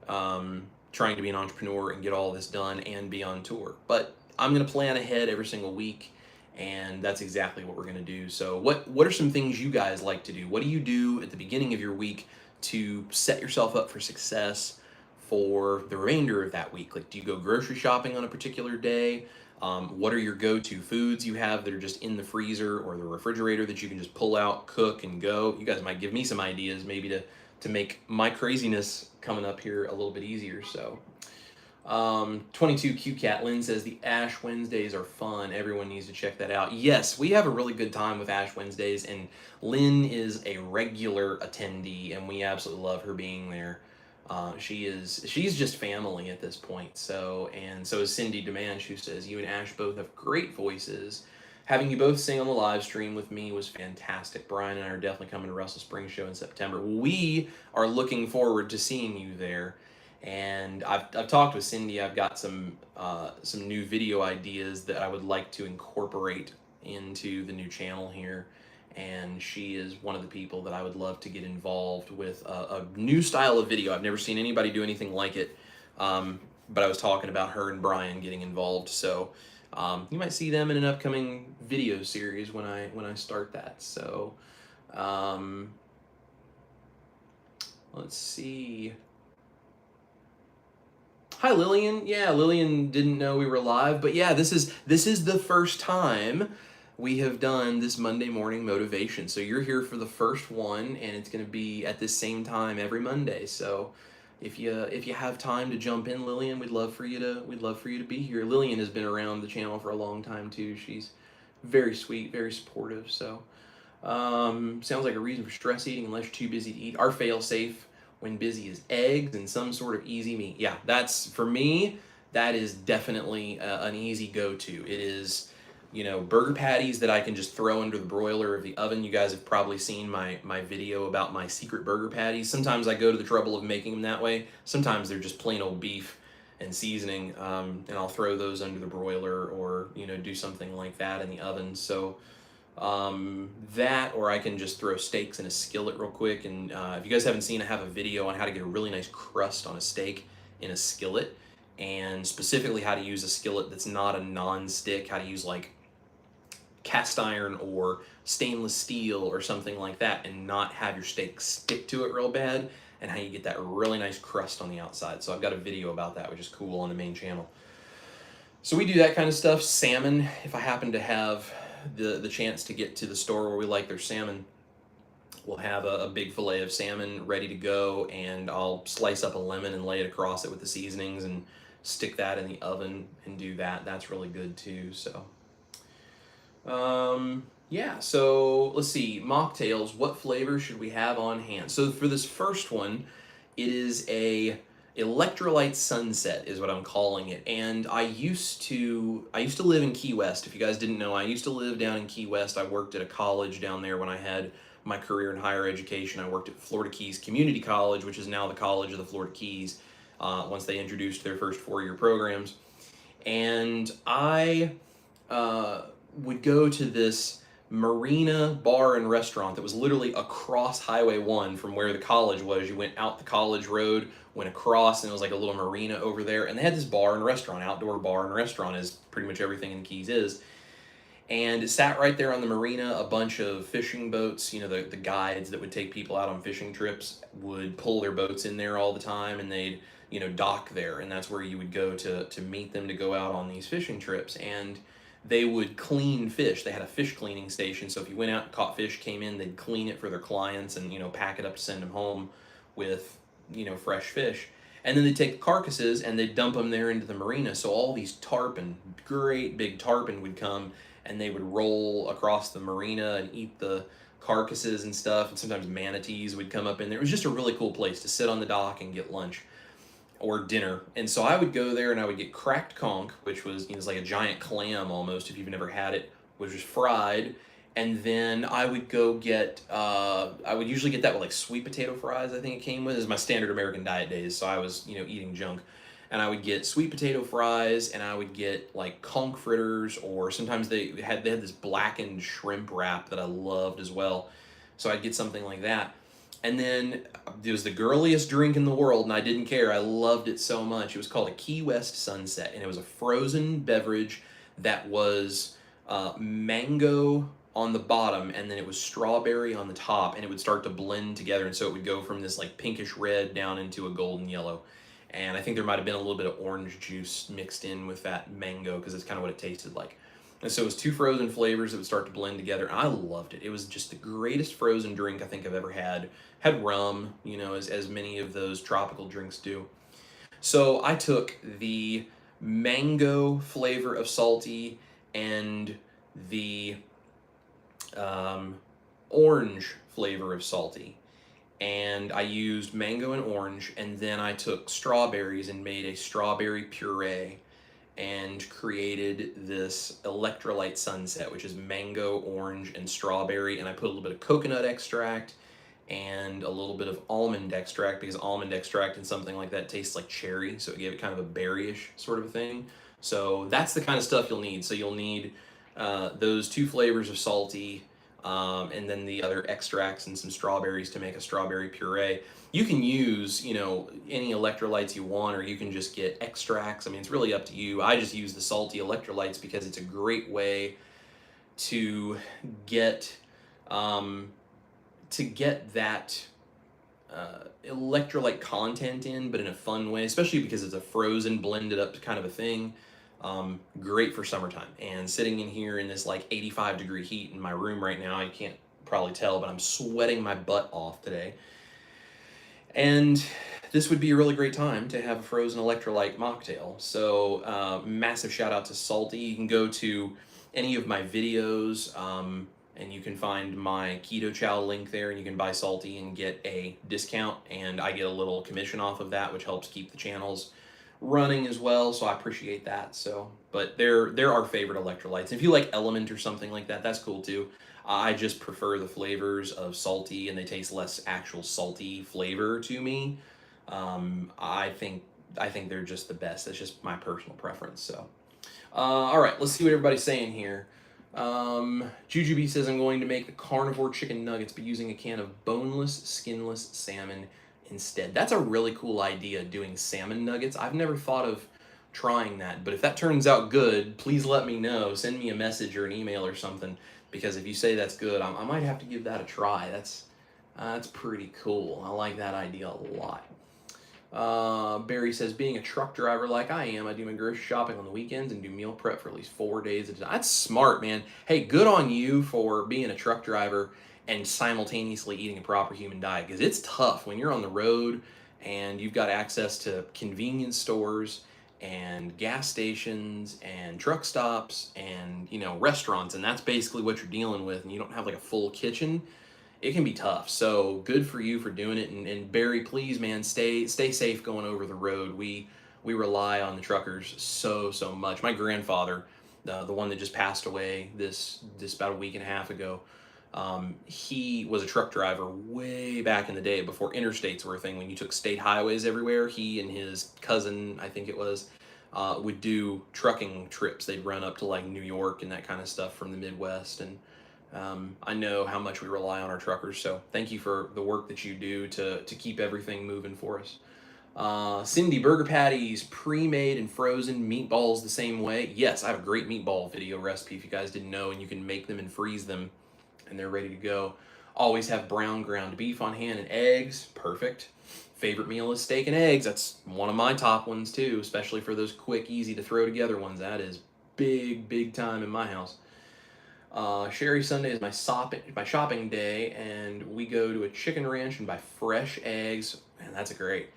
Speaker 1: trying to be an entrepreneur and get all this done and be on tour, but I'm going to plan ahead every single week. And that's exactly what we're going to do. So what are some things you guys like to do? What do you do at the beginning of your week to set yourself up for success for the remainder of that week? Like, do you go grocery shopping on a particular day? What are your go-to foods you have that are just in the freezer or the refrigerator that you can just pull out, cook, and go? You guys might give me some ideas maybe to make my craziness coming up here a little bit easier. So 22 Q Cat Lynn says the Ash Wednesdays are fun. Everyone needs to check that out. Yes, we have a really good time with Ash Wednesdays, and Lynn is a regular attendee, and we absolutely love her being there. She's just family at this point. So is Cindy Demanche, who says you and Ash both have great voices. having you both sing on the live stream with me was fantastic. Brian and I are definitely coming to Russell Springs show in September. We are looking forward to seeing you there. And I've talked with Cindy. I've got some new video ideas that I would like to incorporate into the new channel here. And she is one of the people that I would love to get involved with a new style of video. I've never seen anybody do anything like it. But I was talking about her and Brian getting involved, so you might see them in an upcoming video series when I start that. So let's see. Hi Lillian. Yeah, Lillian didn't know we were live, but yeah, this is the first time we have done this Monday morning motivation. So you're here for the first one, and it's going to be at this same time every Monday. So if you have time to jump in, Lillian, we'd love for you to be here. Lillian has been around the channel for a long time too. She's very sweet, very supportive. So sounds like a reason for stress eating unless you're too busy to eat. Our fail safe when busy is eggs and some sort of easy meat. Yeah, that's for me. That is definitely an easy go-to. It is, burger patties that I can just throw under the broiler of the oven. You guys have probably seen my video about my secret burger patties. Sometimes I go to the trouble of making them that way. Sometimes they're just plain old beef and seasoning, and I'll throw those under the broiler or, do something like that in the oven. So that, or I can just throw steaks in a skillet real quick. And if you guys haven't seen, I have a video on how to get a really nice crust on a steak in a skillet, and specifically how to use a skillet that's not a non-stick, how to use like cast iron or stainless steel or something like that and not have your steak stick to it real bad, and how you get that really nice crust on the outside. So I've got a video about that, which is cool, on the main channel. So we do that kind of stuff. Salmon, if I happen to have the chance to get to the store where we like their salmon, we'll have a big fillet of salmon ready to go, and I'll slice up a lemon and lay it across it with the seasonings and stick that in the oven and do that. That's really good too. So yeah, so let's see, mocktails, what flavor should we have on hand? So for this first one, it is a electrolyte sunset is what I'm calling it. And I used to live in Key West. If you guys didn't know, I used to live down in Key West. I worked at a college down there when I had my career in higher education. I worked at Florida Keys Community College, which is now the College of the Florida Keys, once they introduced their first 4-year programs. And I would go to this marina bar and restaurant that was literally across Highway 1 from where the college was. You went out the college road, went across, and it was like a little marina over there. And they had this bar and restaurant, outdoor bar and restaurant, as pretty much everything in Keys is. And it sat right there on the marina. A bunch of fishing boats, the guides that would take people out on fishing trips would pull their boats in there all the time, and they'd, dock there. And that's where you would go to meet them to go out on these fishing trips. And they would clean fish. They had a fish cleaning station. So if you went out and caught fish, came in, they'd clean it for their clients and, pack it up to send them home with, fresh fish. And then they'd take the carcasses and they'd dump them there into the marina. So all these tarpon, great big tarpon, would come and they would roll across the marina and eat the carcasses and stuff. And sometimes manatees would come up in there. It was just a really cool place to sit on the dock and get lunch or dinner. And so I would go there and I would get cracked conch, which was, it's like a giant clam almost, if you've never had it, which was fried. And then I would go get, I would usually get that with like sweet potato fries, I think it came with. This is my standard American diet days, so I was, eating junk. And I would get sweet potato fries, and I would get like conch fritters, or sometimes they had this blackened shrimp wrap that I loved as well. So I'd get something like that. And then it was the girliest drink in the world, and I didn't care. I loved it so much. It was called a Key West Sunset, and it was a frozen beverage that was mango on the bottom, and then it was strawberry on the top, and it would start to blend together, and so it would go from this like pinkish red down into a golden yellow. And I think there might have been a little bit of orange juice mixed in with that mango, because it's kind of what it tasted like. And so it was 2 frozen flavors that would start to blend together. And I loved it. It was just the greatest frozen drink I think I've ever had. Had rum, as many of those tropical drinks do. So I took the mango flavor of salty and the orange flavor of salty. And I used mango and orange, and then I took strawberries and made a strawberry puree. and created this electrolyte sunset, which is mango, orange, and strawberry. And I put a little bit of coconut extract and a little bit of almond extract, because almond extract and something like that tastes like cherry, so it gave it kind of a berryish sort of a thing. So that's the kind of stuff you'll need. So you'll need those 2 flavors of salty, and then the other extracts and some strawberries to make a strawberry puree. You can use, you know, any electrolytes you want, or you can just get extracts. I mean, it's really up to you. I just use the salty electrolytes because it's a great way to get that electrolyte content in, but in a fun way, especially because it's a frozen, blended up kind of a thing. Great for summertime. And sitting in here in this like 85-degree heat in my room right now, you can't probably tell, but I'm sweating my butt off today. And this would be a really great time to have a frozen electrolyte mocktail. So massive shout out to Salty. You can go to any of my videos, and you can find my Keto Chow link there, and you can buy Salty and get a discount, and I get a little commission off of that, which helps keep the channels running as well, so I appreciate that. So, but they're our favorite electrolytes. If you like Element or something like that, that's cool too. I just prefer the flavors of Salty, and they taste less actual salty flavor to me. I think they're just the best. That's just my personal preference. So, all right, let's see what everybody's saying here. Jujubee says, I'm going to make the carnivore chicken nuggets, but using a can of boneless, skinless salmon instead. That's a really cool idea, doing salmon nuggets. I've never thought of trying that, but if that turns out good, please let me know. Send me a message or an email or something, because if you say that's good, I might have to give that a try. That's pretty cool. I like that idea a lot. Barry says, being a truck driver like I am, I do my grocery shopping on the weekends and do meal prep for at least 4 days at a time. That's smart, man. Hey, good on you for being a truck driver and simultaneously eating a proper human diet, because it's tough when you're on the road and you've got access to convenience stores and gas stations and truck stops and, you know, restaurants, and that's basically what you're dealing with, and you don't have like a full kitchen. It can be tough. So good for you for doing it. And Barry, please, man, stay safe going over the road. We rely on the truckers so much. My grandfather, the one that just passed away this about a week and a half ago, he was a truck driver way back in the day before interstates were a thing. When you took state highways everywhere, he and his cousin, I think it was, would do trucking trips. They'd run up to like New York and that kind of stuff from the Midwest. And I know how much we rely on our truckers, so thank you for the work that you do to keep everything moving for us. Cindy, burger patties, pre-made and frozen, meatballs the same way. Yes, I have a great meatball video recipe if you guys didn't know, and you can make them and freeze them, and they're ready to go. Always have brown ground beef on hand and eggs. Perfect. Favorite meal is steak and eggs. That's one of my top ones too, especially for those quick, easy to throw together ones. That is big time in my house. Sherry Sunday is my shopping day, and we go to a chicken ranch and buy fresh eggs. Man, that's great.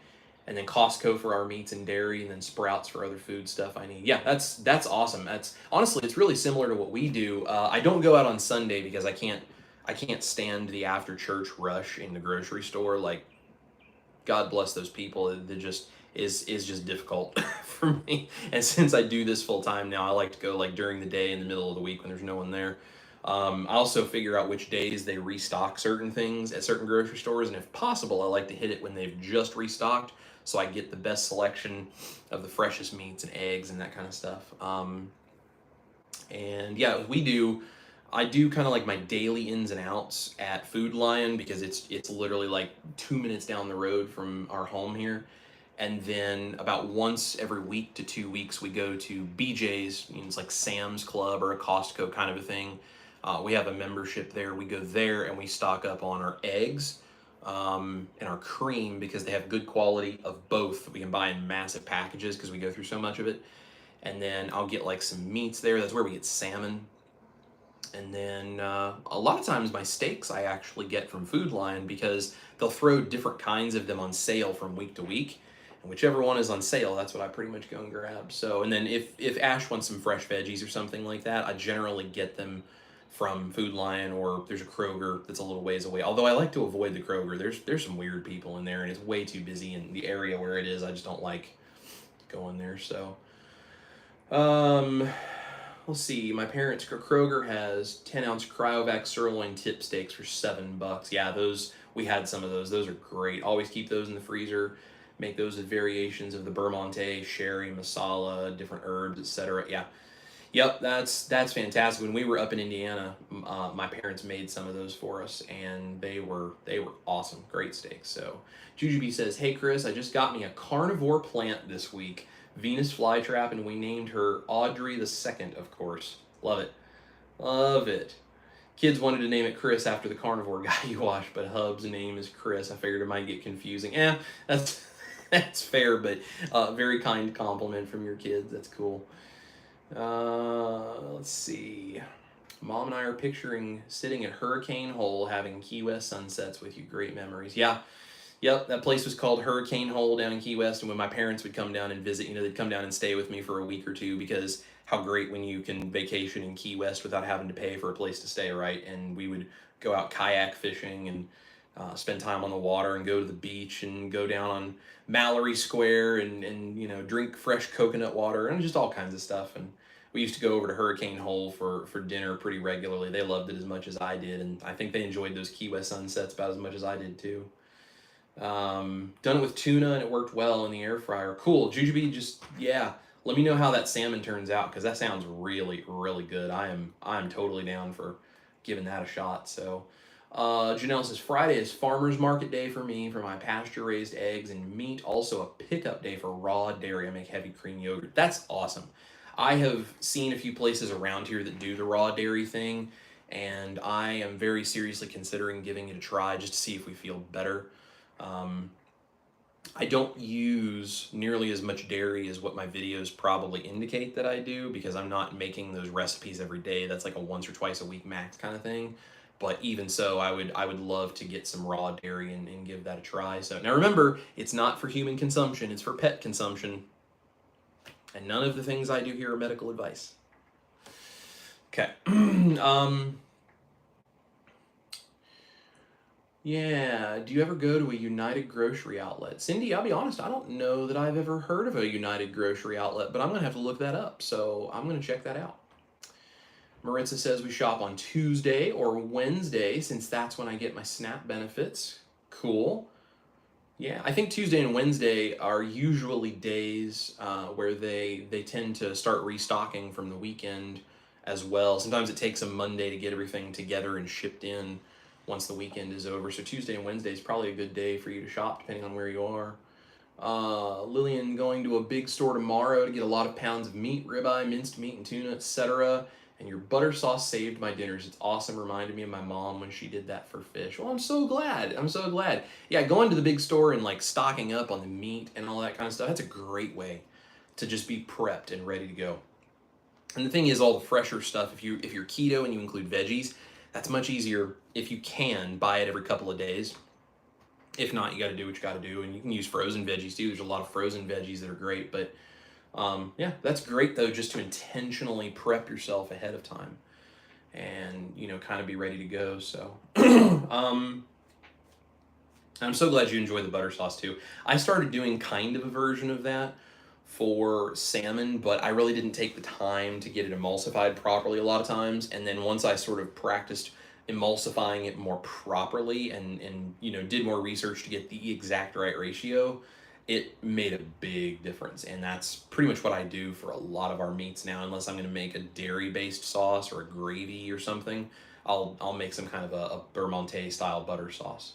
Speaker 1: And then Costco for our meats and dairy, and then Sprouts for other food stuff I need. Yeah, that's awesome. That's honestly, it's really similar to what we do. I don't go out on Sunday because I can't stand the after church rush in the grocery store. Like, God bless those people. It just is just difficult for me. And since I do this full time now, I like to go like during the day in the middle of the week when there's no one there. I also figure out which days they restock certain things at certain grocery stores, and if possible, I like to hit it when they've just restocked, so I get the best selection of the freshest meats and eggs and that kind of stuff. And yeah, I do kind of like my daily ins and outs at Food Lion, because it's literally like 2 minutes down the road from our home here. And then about once every week to 2 weeks, we go to BJ's. You know, it's like Sam's Club or a Costco kind of a thing. We have a membership there. We go there and we stock up on our eggs and our cream, because they have good quality of both. We can buy in massive packages because we go through so much of it. And then I'll get like some meats there. That's where we get salmon. And then a lot of times my steaks I actually get from Food Lion, because they'll throw different kinds of them on sale from week to week. And whichever one is on sale, that's what I pretty much go and grab. So, and then if Ash wants some fresh veggies or something like that, I generally get them from Food Lion, or there's a Kroger that's a little ways away. Although I like to avoid the Kroger. There's some weird people in there, and it's way too busy in the area where it is. I just don't like going there. So Um, let's see. My parents, Kroger has 10-ounce cryovac sirloin tip steaks for $7. Yeah, those, we had some of those. Those are great. Always keep those in the freezer. Make those with variations of the Bermonte, sherry, masala, different herbs, etc. Yeah. Yep, that's fantastic. When we were up in Indiana, my parents made some of those for us, and they were awesome, great steaks. So, Jujubee says, "Hey Chris, I just got me a carnivore plant this week, Venus flytrap, and we named her Audrey the Second, of course. Love it, love it. Kids wanted to name it Chris after the carnivore guy you watch, but Hub's name is Chris. I figured it might get confusing. That's that's fair, but very kind compliment from your kids. That's cool." Let's see. Mom and I are picturing sitting at Hurricane Hole having Key West sunsets with you. Great memories. Yeah. Yep. That place was called Hurricane Hole down in Key West. And when my parents would come down and visit, they'd come down and stay with me for a week or two because how great when you can vacation in Key West without having to pay for a place to stay, right? And we would go out kayak fishing and spend time on the water and go to the beach and go down on Mallory Square and drink fresh coconut water and just all kinds of stuff. And we used to go over to Hurricane Hole for dinner pretty regularly. They loved it as much as I did, and I think they enjoyed those Key West sunsets about as much as I did too. Done it with tuna and it worked well in the air fryer. Cool. Jujubee, yeah. Let me know how that salmon turns out because that sounds really, really good. I'm totally down for giving that a shot. So, Janelle says Friday is farmers market day for me for my pasture raised eggs and meat. Also a pickup day for raw dairy. I make heavy cream yogurt. That's awesome. I have seen a few places around here that do the raw dairy thing, and I am very seriously considering giving it a try just to see if we feel better. I don't use nearly as much dairy as what my videos probably indicate that I do because I'm not making those recipes every day. That's like a once or twice a week max kind of thing. But even so, I would love to get some raw dairy and give that a try. So now remember, it's not for human consumption, it's for pet consumption. And none of the things I do here are medical advice. Okay. Yeah, do you ever go to a United grocery outlet? Cindy, I'll be honest, I don't know that I've ever heard of a United grocery outlet, but I'm going to have to look that up. So I'm going to check that out. Maritza says we shop on Tuesday or Wednesday since that's when I get my SNAP benefits. Cool. Yeah, I think Tuesday and Wednesday are usually days where they tend to start restocking from the weekend as well. Sometimes it takes them Monday to get everything together and shipped in once the weekend is over. So Tuesday and Wednesday is probably a good day for you to shop depending on where you are. Lillian going to a big store tomorrow to get a lot of pounds of meat, ribeye, minced meat, and tuna, etc. And your butter sauce saved my dinners. It's awesome. Reminded me of my mom when she did that for fish. Well, I'm so glad. I'm so glad. Yeah, going to the big store and like stocking up on the meat and all that kind of stuff, that's a great way to just be prepped and ready to go. And the thing is, all the fresher stuff, if you're keto and you include veggies, that's much easier if you can buy it every couple of days. If not, you got to do what you got to do. And you can use frozen veggies too. There's a lot of frozen veggies that are great. But yeah, that's great though, just to intentionally prep yourself ahead of time and, kind of be ready to go. So I'm so glad you enjoy the butter sauce too. I started doing kind of a version of that for salmon, but I really didn't take the time to get it emulsified properly a lot of times. And then once I sort of practiced emulsifying it more properly and did more research to get the exact right ratio, it made a big difference. And that's pretty much what I do for a lot of our meats now. Unless I'm going to make a dairy-based sauce or a gravy or something, I'll make some kind of a Bermonte style butter sauce.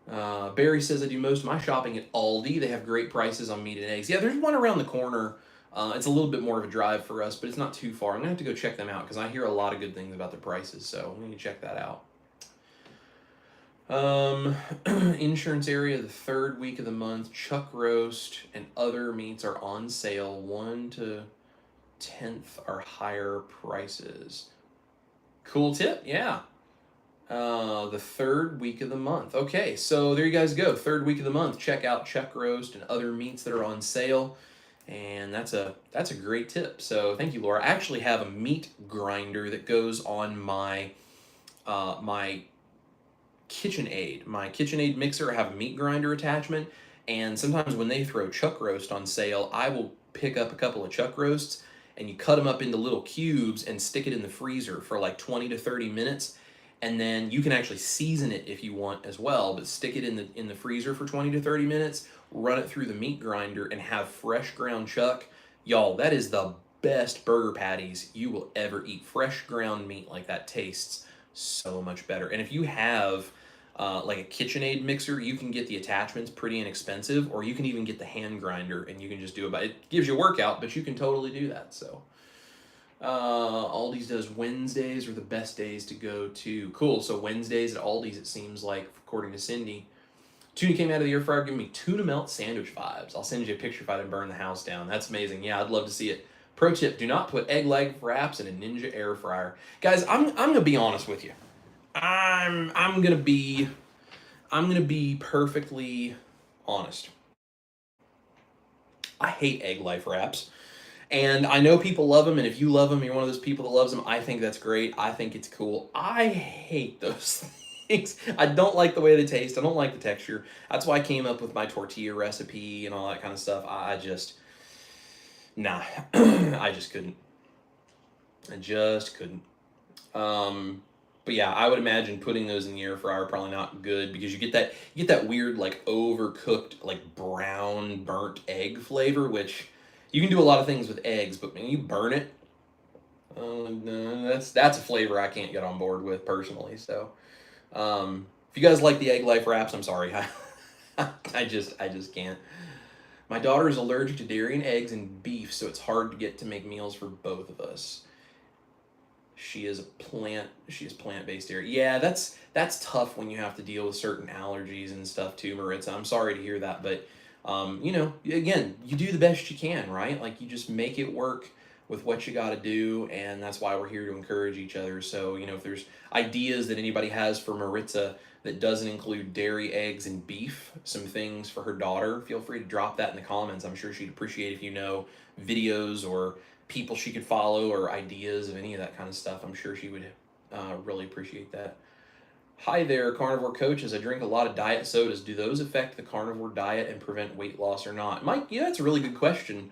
Speaker 1: Barry says I do most of my shopping at Aldi. They have great prices on meat and eggs. Yeah, there's one around the corner. It's a little bit more of a drive for us, but it's not too far. I'm gonna have to go check them out because I hear a lot of good things about their prices, so I'm gonna check that out. Insurance area, the third week of the month, chuck roast and other meats are on sale. 1 to 10th are higher prices. Cool tip, yeah. The third week of the month. Okay, so there you guys go. Third week of the month. Check out chuck roast and other meats that are on sale. And that's a great tip. So thank you, Laura. I actually have a meat grinder that goes on my my KitchenAid. My KitchenAid mixer, I have a meat grinder attachment. And sometimes when they throw chuck roast on sale, I will pick up a couple of chuck roasts and you cut them up into little cubes and stick it in the freezer for like 20 to 30 minutes. And then you can actually season it if you want as well, but stick it in the freezer for 20 to 30 minutes, run it through the meat grinder, and have fresh ground chuck. Y'all, that is the best burger patties you will ever eat. Fresh ground meat like that tastes so much better. And if you have like a KitchenAid mixer, you can get the attachments pretty inexpensive, or you can even get the hand grinder and you can just do it gives you a workout, but you can totally do that. So Aldi's does Wednesdays are the best days to go to. Cool. So Wednesdays at Aldi's, it seems like, according to Cindy. Tuna came out of the air fryer, giving me tuna melt sandwich vibes. I'll send you a picture if I didn't burn the house down. That's amazing. Yeah, I'd love to see it. Pro tip, do not put egg leg wraps in a Ninja air fryer. Guys, I'm gonna be honest with you. I'm gonna be perfectly honest. I hate egg life wraps. And I know people love them, and if you love them, you're one of those people that loves them, I think that's great. I think it's cool. I hate those things. I don't like the way they taste. I don't like the texture. That's why I came up with my tortilla recipe and all that kind of stuff. Nah, I just couldn't. I just couldn't. But yeah, I would imagine putting those in the air fryer probably not good, because you get that weird, like, overcooked, like, brown burnt egg flavor, which you can do a lot of things with eggs, but when you burn it, that's a flavor I can't get on board with personally. So if you guys like the egg life wraps, I'm sorry. I just can't. My daughter is allergic to dairy and eggs and beef, so it's hard to get to make meals for both of us. She is plant-based dairy. Yeah, that's tough when you have to deal with certain allergies and stuff too, Maritza. I'm sorry to hear that, but you know, again, you do the best you can, right? Like, you just make it work with what you got to do, and that's why we're here to encourage each other. So, you know, if there's ideas that anybody has for Maritza that doesn't include dairy, eggs, and beef, some things for her daughter, feel free to drop that in the comments. I'm sure she'd appreciate if you know videos or people she could follow or ideas of any of that kind of stuff. I'm sure she would really appreciate that. Hi there, carnivore coaches. I drink a lot of diet sodas. Do those affect the carnivore diet and prevent weight loss or not? Mike, yeah, that's a really good question.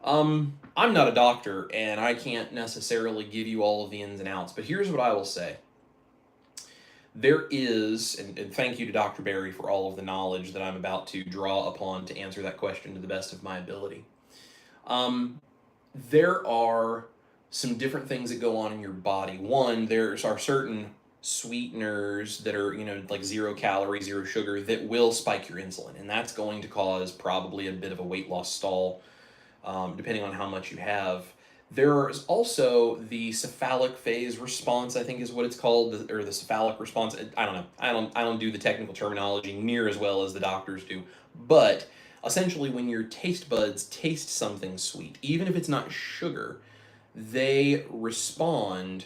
Speaker 1: I'm not a doctor, and I can't necessarily give you all of the ins and outs, but here's what I will say. There is, and thank you to Dr. Barry for all of the knowledge that I'm about to draw upon to answer that question to the best of my ability. There are some different things that go on in your body. One, there are certain sweeteners that are, you know, like 0 calories, 0 sugar, that will spike your insulin, and that's going to cause probably a bit of a weight loss stall, depending on how much you have. There is also the cephalic phase response, I think is what it's called, or the cephalic response. I don't know. I don't do the technical terminology near as well as the doctors do, but essentially, when your taste buds taste something sweet, even if it's not sugar, they respond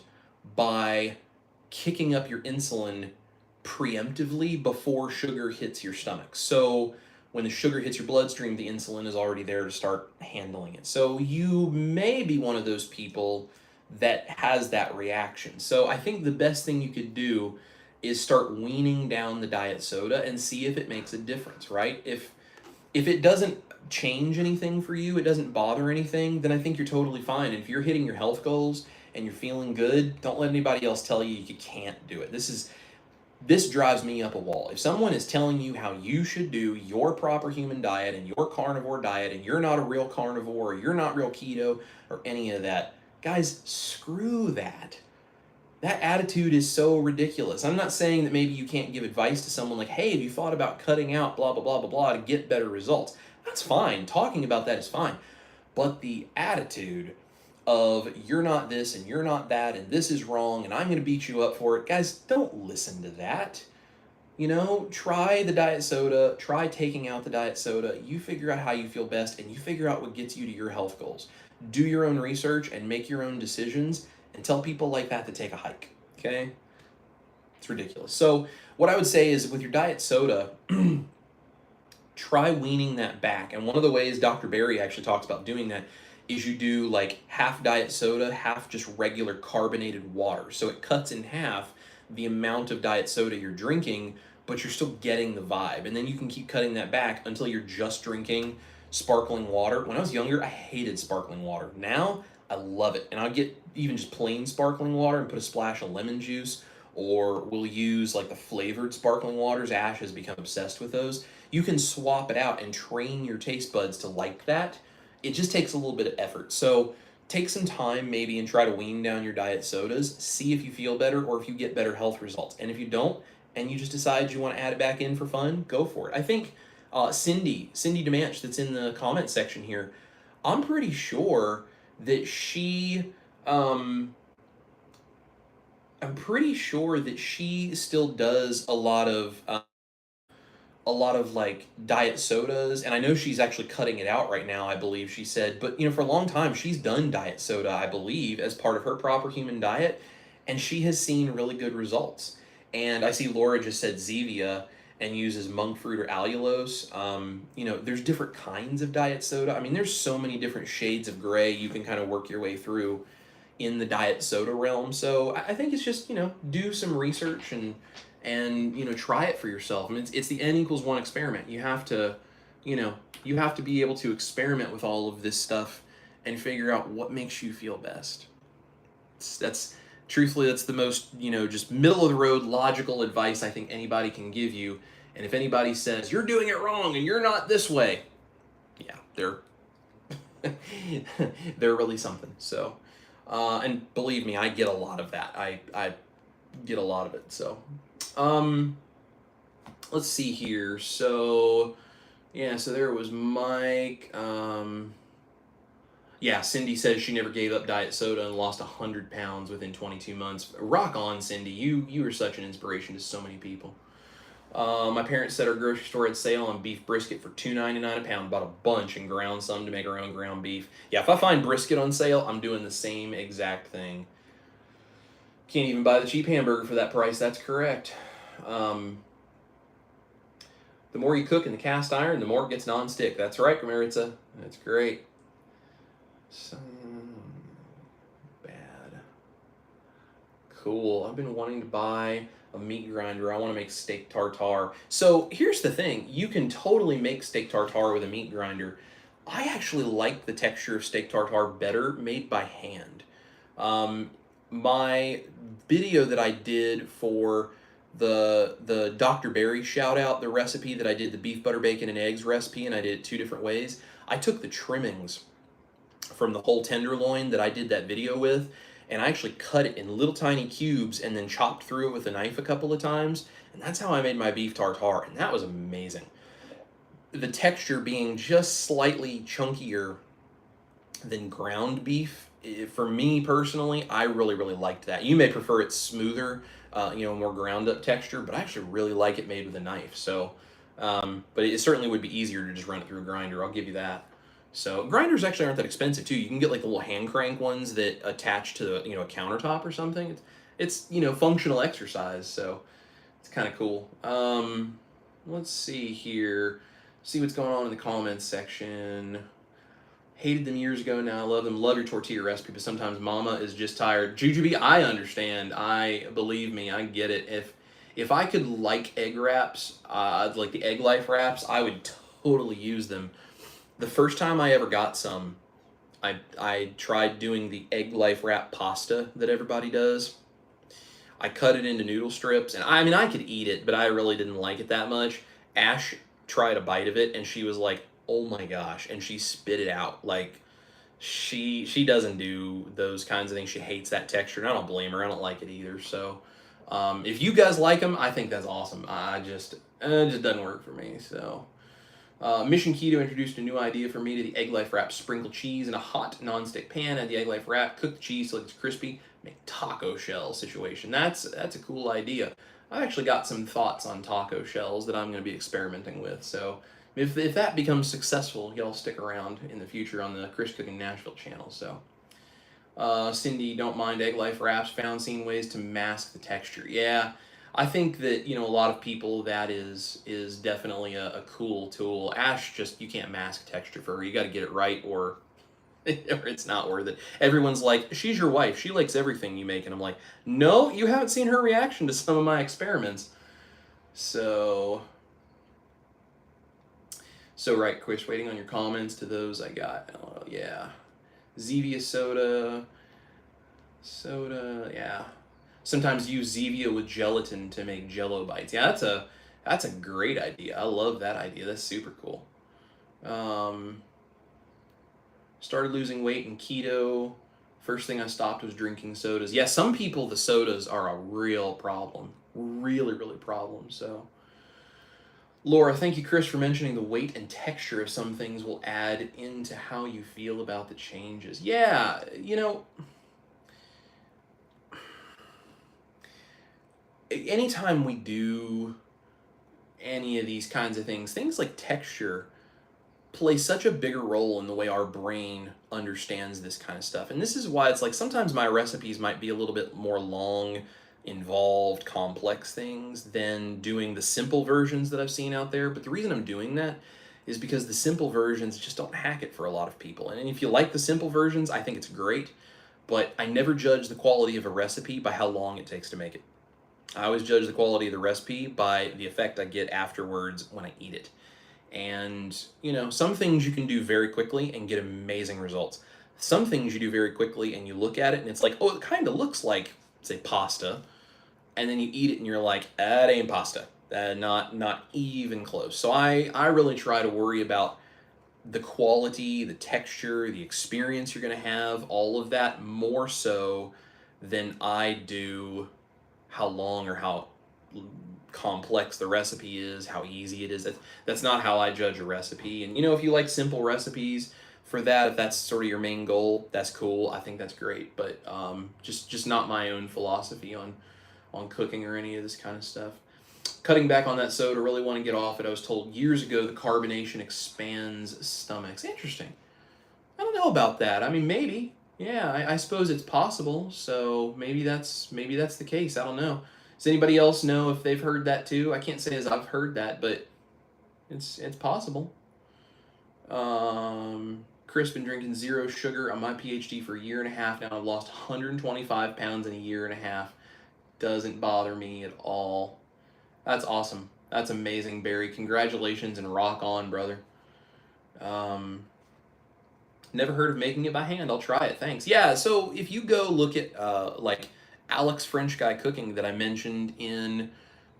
Speaker 1: by kicking up your insulin preemptively before sugar hits your stomach. So when the sugar hits your bloodstream, the insulin is already there to start handling it. So you may be one of those people that has that reaction. So I think the best thing you could do is start weaning down the diet soda and see if it makes a difference, right? If it doesn't change anything for you, it doesn't bother anything, then I think you're totally fine. And if you're hitting your health goals and you're feeling good, don't let anybody else tell you you can't do it. This drives me up a wall. If someone is telling you how you should do your proper human diet and your carnivore diet, and you're not a real carnivore, or you're not real keto, or any of that, guys, screw that. That attitude is so ridiculous. I'm not saying that maybe you can't give advice to someone like, hey, have you thought about cutting out blah, blah, blah, blah, blah to get better results? That's fine. Talking about that is fine. But the attitude of you're not this and you're not that and this is wrong and I'm going to beat you up for it, guys, don't listen to that. You know, try the diet soda, try taking out the diet soda. You figure out how you feel best, and you figure out what gets you to your health goals. Do your own research and make your own decisions, and tell people like that to take a hike, okay? It's ridiculous. So what I would say is, with your diet soda, try weaning that back. And one of the ways Dr. Barry actually talks about doing that is you do like half diet soda, half just regular carbonated water. So it cuts in half the amount of diet soda you're drinking, but you're still getting the vibe. And then you can keep cutting that back until you're just drinking sparkling water. When I was younger, I hated sparkling water. Now, I love it. And I'll get even just plain sparkling water and put a splash of lemon juice, or we'll use like the flavored sparkling waters. Ash has become obsessed with those. You can swap it out and train your taste buds to like that. It just takes a little bit of effort. So take some time maybe and try to wean down your diet sodas. See if you feel better or if you get better health results. And if you don't, and you just decide you want to add it back in for fun, go for it. I think Cindy Demanch, that's in the comment section here, I'm pretty sure that I'm pretty sure that she still does a lot of like diet sodas, and I know she's actually cutting it out right now, I believe she said, but for a long time she's done diet soda, I believe, as part of her proper human diet, and she has seen really good results. And I see Laura just said Zevia and uses monk fruit or allulose. There's different kinds of diet soda. I mean, there's so many different shades of gray you can kind of work your way through in the diet soda realm. So I think it's just, do some research and try it for yourself. I mean, it's the N=1 experiment. You have to, you have to be able to experiment with all of this stuff and figure out what makes you feel best. Truthfully, that's the most, just middle of the road logical advice I think anybody can give you. And if anybody says you're doing it wrong and you're not this way, yeah, they're they're really something. So, and believe me, I get a lot of that. I get a lot of it. So, let's see here. So, yeah, so there was Mike. Yeah, Cindy says she never gave up diet soda and lost 100 pounds within 22 months. Rock on, Cindy. You are such an inspiration to so many people. My parents said our grocery store had sale on beef brisket for $2.99 a pound. Bought a bunch and ground some to make our own ground beef. Yeah, if I find brisket on sale, I'm doing the same exact thing. Can't even buy the cheap hamburger for that price. That's correct. The more you cook in the cast iron, the more it gets non-stick. That's right, Gamaritza. That's great. So bad. Cool. I've been wanting to buy a meat grinder. I want to make steak tartare. So here's the thing. You can totally make steak tartare with a meat grinder. I actually like the texture of steak tartare better made by hand. My video that I did for the Dr. Berry shout out, the recipe that I did, the beef butter bacon and eggs recipe, and I did it 2 different ways. I took the trimmings from the whole tenderloin that I did that video with, and I actually cut it in little tiny cubes and then chopped through it with a knife a couple of times, and that's how I made my beef tartare, and that was amazing. The texture being just slightly chunkier than ground beef, for me personally, I really, really liked that. You may prefer it smoother, more ground up texture, but I actually really like it made with a knife. So, but it certainly would be easier to just run it through a grinder, I'll give you that. So grinders actually aren't that expensive too. You can get like the little hand crank ones that attach to a countertop or something. It's functional exercise, so it's kind of cool. Let's see here. See what's going on in the comments section. Hated them years ago, now I love them. Love your tortilla recipe, but sometimes mama is just tired. Jujubee, I understand. Believe me, I get it. If I could like egg wraps, like the Egg Life wraps, I would totally use them. The first time I ever got some, I tried doing the Egg Life wrap pasta that everybody does. I cut it into noodle strips, and I mean, I could eat it, but I really didn't like it that much. Ash tried a bite of it, and she was like, oh my gosh, and she spit it out. Like, she doesn't do those kinds of things. She hates that texture, and I don't blame her. I don't like it either. So, if you guys like them, I think that's awesome. It just doesn't work for me, so... Mission Keto introduced a new idea for me to the Egg Life wrap. Sprinkle cheese in a hot non-stick pan, add the Egg Life wrap, cook the cheese till it's crispy, make taco shell situation. That's a cool idea. I've actually got some thoughts on taco shells that I'm going to be experimenting with. So if that becomes successful, y'all stick around in the future on the Chris Cooking Nashville channel. So Cindy, don't mind Egg Life wraps. Found seen ways to mask the texture. Yeah. I think that, a lot of people, that is definitely a cool tool. Ash, just, you can't mask texture for her. You got to get it right or it's not worth it. Everyone's like, she's your wife. She likes everything you make. And I'm like, no, you haven't seen her reaction to some of my experiments. So right, Chris, waiting on your comments to those I got. Oh, yeah. Zevia soda, yeah. Sometimes use Zevia with gelatin to make Jello bites. Yeah, that's a great idea. I love that idea. That's super cool. Um, Started losing weight in keto. First thing I stopped was drinking sodas. Yeah, some people, the sodas are a real problem. Really, really problem. So, Laura, thank you, Chris, for mentioning the weight and texture of some things will add into how you feel about the changes. Yeah, anytime we do any of these kinds of things like texture play such a bigger role in the way our brain understands this kind of stuff. And this is why it's like sometimes my recipes might be a little bit more long, involved, complex things than doing the simple versions that I've seen out there. But the reason I'm doing that is because the simple versions just don't hack it for a lot of people. And if you like the simple versions, I think it's great. But I never judge the quality of a recipe by how long it takes to make it. I always judge the quality of the recipe by the effect I get afterwards when I eat it. And, some things you can do very quickly and get amazing results. Some things you do very quickly and you look at it and it's like, oh, it kind of looks like, say, pasta. And then you eat it and you're like, that ain't pasta. Not even close. So I really try to worry about the quality, the texture, the experience you're going to have, all of that more so than I do how long or how complex the recipe is, how easy it is. That's not how I judge a recipe. And if you like simple recipes for that, if that's sort of your main goal, that's cool. I think that's great. But just not my own philosophy on cooking or any of this kind of stuff. Cutting back on that soda, really want to get off it. I was told years ago the carbonation expands stomachs. Interesting. I don't know about that. I mean, maybe. Yeah, I suppose it's possible. So maybe that's the case. I don't know. Does anybody else know if they've heard that too? I can't say as I've heard that, but it's possible. Chris been drinking zero sugar on my PhD for a year and a half now. I've lost 125 pounds in a year and a half. Doesn't bother me at all. That's awesome. That's amazing, Barry. Congratulations and rock on, brother. Never heard of making it by hand. I'll try it. Thanks. Yeah, so if you go look at like Alex French Guy Cooking that I mentioned in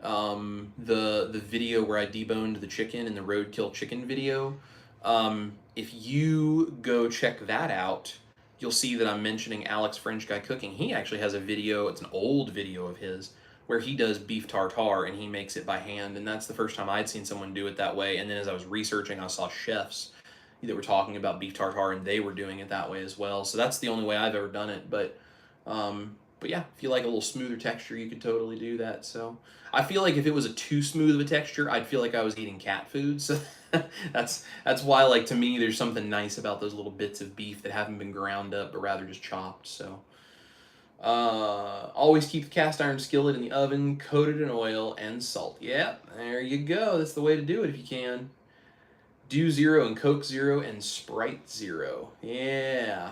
Speaker 1: the video where I deboned the chicken in the roadkill chicken video, if you go check that out, you'll see that I'm mentioning Alex French Guy Cooking. He actually has a video, it's an old video of his, where he does beef tartare and he makes it by hand. And that's the first time I'd seen someone do it that way. And then as I was researching, I saw chefs that were talking about beef tartare and they were doing it that way as well. So that's the only way I've ever done it. But yeah, if you like a little smoother texture, you could totally do that. So I feel like if it was a too smooth of a texture, I'd feel like I was eating cat food. So that's why, like, to me, there's something nice about those little bits of beef that haven't been ground up, but rather just chopped. So always keep the cast iron skillet in the oven, coated in oil and salt. Yeah, there you go. That's the way to do it if you can. Dew Zero and Coke Zero and Sprite Zero. Yeah,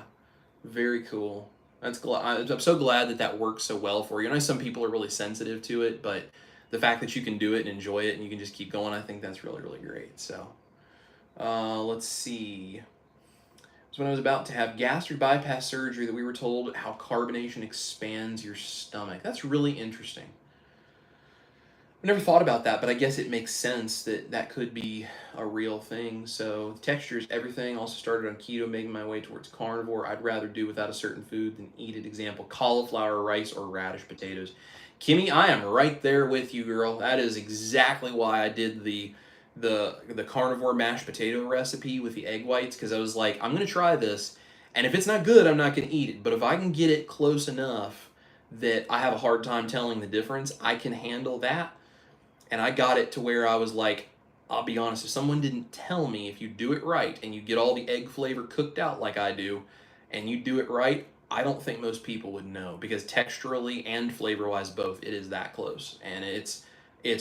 Speaker 1: very cool. I'm so glad that works so well for you. I know some people are really sensitive to it, but the fact that you can do it and enjoy it and you can just keep going, I think that's really, really great. So let's see. So when I was about to have gastric bypass surgery that we were told how carbonation expands your stomach. That's really interesting. I never thought about that, but I guess it makes sense that could be a real thing. So texture is everything. Also started on keto, making my way towards carnivore. I'd rather do without a certain food than eat it. Example, cauliflower, rice, or radish potatoes. Kimmy, I am right there with you, girl. That is exactly why I did the carnivore mashed potato recipe with the egg whites, because I was like, I'm going to try this, and if it's not good, I'm not going to eat it. But if I can get it close enough that I have a hard time telling the difference, I can handle that. And I got it to where I was like, I'll be honest, if someone didn't tell me if you do it right and you get all the egg flavor cooked out like I do, and you do it right, I don't think most people would know, because texturally and flavor-wise both, it is that close. And it's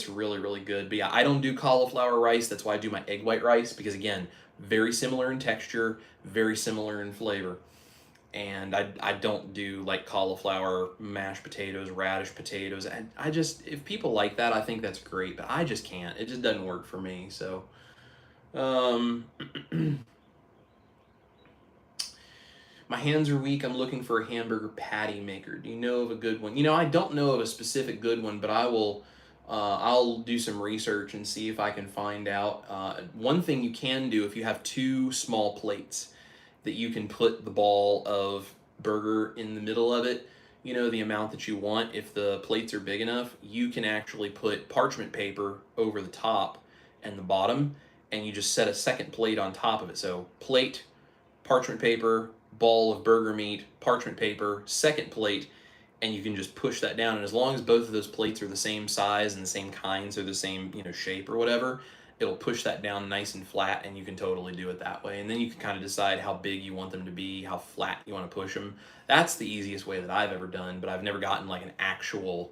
Speaker 1: really, really good. But yeah, I don't do cauliflower rice. That's why I do my egg white rice, because again, very similar in texture, very similar in flavor. And I don't do like cauliflower, mashed potatoes, radish potatoes. And I just, if people like that, I think that's great, but I just can't. It just doesn't work for me. So, My hands are weak. I'm looking for a hamburger patty maker. Do you know of a good one? You know, I don't know of a specific good one, but I will. I'll do some research and see if I can find out. One thing you can do if you have two small plates that you can put the ball of burger in the middle of it, you know, the amount that you want. If the plates are big enough, you can actually put parchment paper over the top and the bottom, and you just set a second plate on top of it. So plate, parchment paper, ball of burger meat, parchment paper, second plate, and you can just push that down. And as long as both of those plates are the same size and the same kinds or the same, you know, shape or whatever, it'll push that down nice and flat, and you can totally do it that way. And then you can kind of decide how big you want them to be, how flat you want to push them. That's the easiest way that I've ever done, but I've never gotten like an actual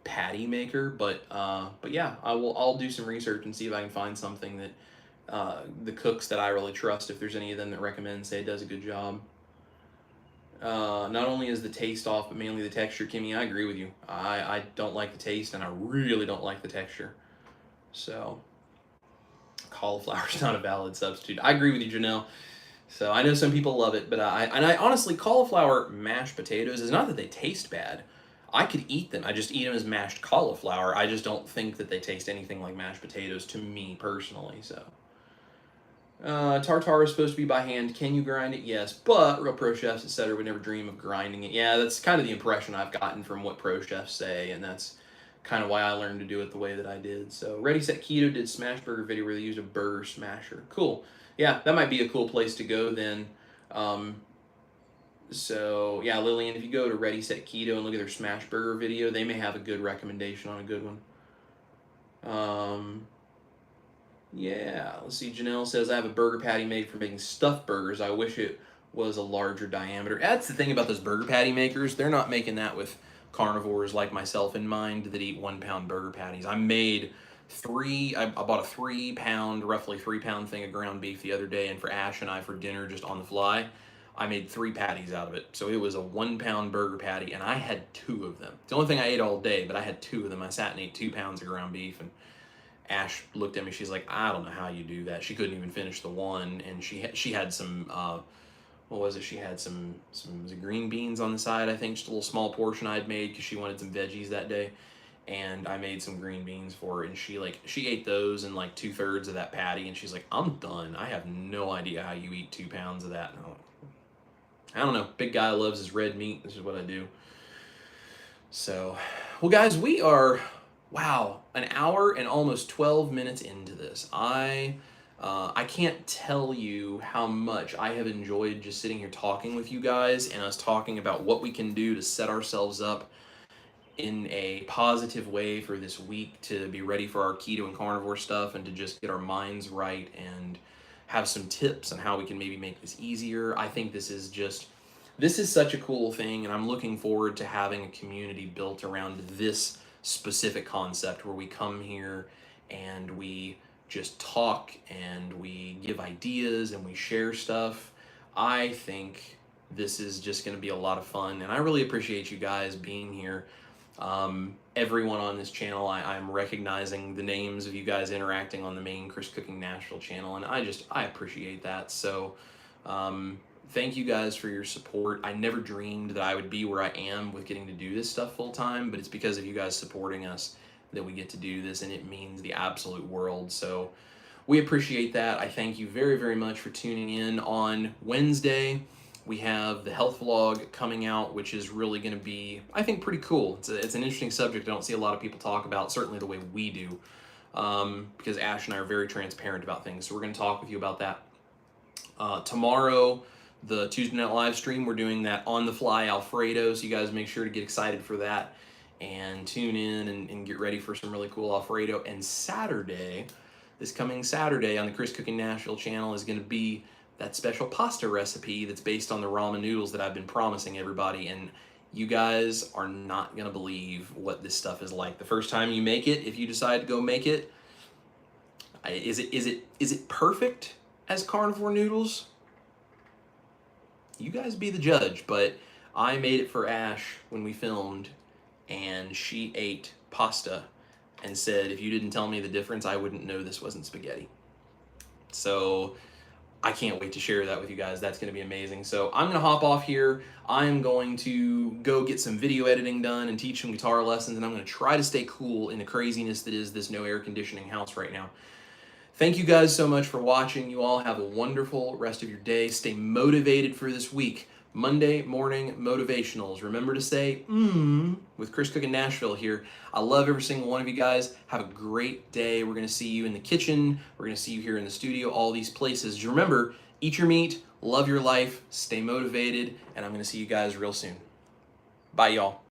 Speaker 1: patty maker. But yeah, I'll do some research and see if I can find something that the cooks that I really trust, if there's any of them that recommend, say it does a good job. Not only is the taste off, but mainly the texture. Kimmy, I agree with you. I don't like the taste, and I really don't like the texture. So, cauliflower's not a valid substitute. I agree with you, Janelle. So, I know some people love it, but I honestly, cauliflower mashed potatoes is not that they taste bad. I could eat them. I just eat them as mashed cauliflower. I just don't think that they taste anything like mashed potatoes to me personally, so. Tartar is supposed to be by hand. Can you grind it? Yes, but real pro chefs, etc., would never dream of grinding it. Yeah, that's kind of the impression I've gotten from what pro chefs say, and that's kind of why I learned to do it the way that I did. So, Ready Set Keto did smash burger video where they used a burger smasher. Cool. Yeah, that might be a cool place to go then. So, yeah, Lillian, if you go to Ready Set Keto and look at their smash burger video, they may have a good recommendation on a good one. Yeah, let's see. Janelle says, I have a burger patty made for making stuffed burgers. I wish it was a larger diameter. That's the thing about those burger patty makers. They're not making that with carnivores like myself in mind that eat 1 pound burger patties. I bought a 3 pound, roughly 3 pound thing of ground beef the other day, and for Ash and I for dinner just on the fly, I made 3 patties out of it. So it was a 1 pound burger patty, and I had 2 of them. It's the only thing I ate all day, but I had 2 of them. I sat and ate 2 pounds of ground beef, and Ash looked at me. She's like, I don't know how you do that. She couldn't even finish the one, and she had some what was it? She had some was it green beans on the side, I think, just a little small portion I'd made because she wanted some veggies that day, and I made some green beans for her, and she ate those and like 2/3 of that patty, and she's like, I'm done. I have no idea how you eat 2 pounds of that. And I don't know. Big guy loves his red meat. This is what I do. So, well, guys, we are. Wow, an hour and almost 12 minutes into this. I can't tell you how much I have enjoyed just sitting here talking with you guys and us talking about what we can do to set ourselves up in a positive way for this week to be ready for our keto and carnivore stuff and to just get our minds right and have some tips on how we can maybe make this easier. I think this is such a cool thing, and I'm looking forward to having a community built around this specific concept where we come here and we just talk and we give ideas and we share stuff. I think this is just going to be a lot of fun, and I really appreciate you guys being here. Everyone on this channel, I'm recognizing the names of you guys interacting on the main Chris Cooking Nashville channel, and I appreciate that. So thank you guys for your support. I never dreamed that I would be where I am with getting to do this stuff full time, but it's because of you guys supporting us that we get to do this, and it means the absolute world. So we appreciate that. I thank you very, very much for tuning in. On Wednesday, we have the health vlog coming out, which is really going to be, I think, pretty cool. It's an interesting subject I don't see a lot of people talk about, certainly the way we do, because Ash and I are very transparent about things. So we're going to talk with you about that. Tomorrow, the Tuesday night live stream, we're doing that on the fly Alfredo, so you guys make sure to get excited for that and tune in and get ready for some really cool Alfredo. And Saturday, this coming Saturday on the Chris Cooking Nashville channel is going to be that special pasta recipe that's based on the ramen noodles that I've been promising everybody, and you guys are not going to believe what this stuff is like. The first time you make it, if you decide to go make it, is it perfect as carnivore noodles? You guys be the judge, but I made it for Ash when we filmed, and she ate pasta and said, if you didn't tell me the difference, I wouldn't know this wasn't spaghetti. So I can't wait to share that with you guys. That's going to be amazing. So I'm going to hop off here. I'm going to go get some video editing done and teach some guitar lessons, and I'm going to try to stay cool in the craziness that is this no air conditioning house right now. Thank you guys so much for watching. You all have a wonderful rest of your day. Stay motivated for this week. Monday morning motivationals. Remember to say, with Chris Cooking Nashville here. I love every single one of you guys. Have a great day. We're going to see you in the kitchen. We're going to see you here in the studio, all these places. Just remember, eat your meat, love your life, stay motivated, and I'm going to see you guys real soon. Bye, y'all.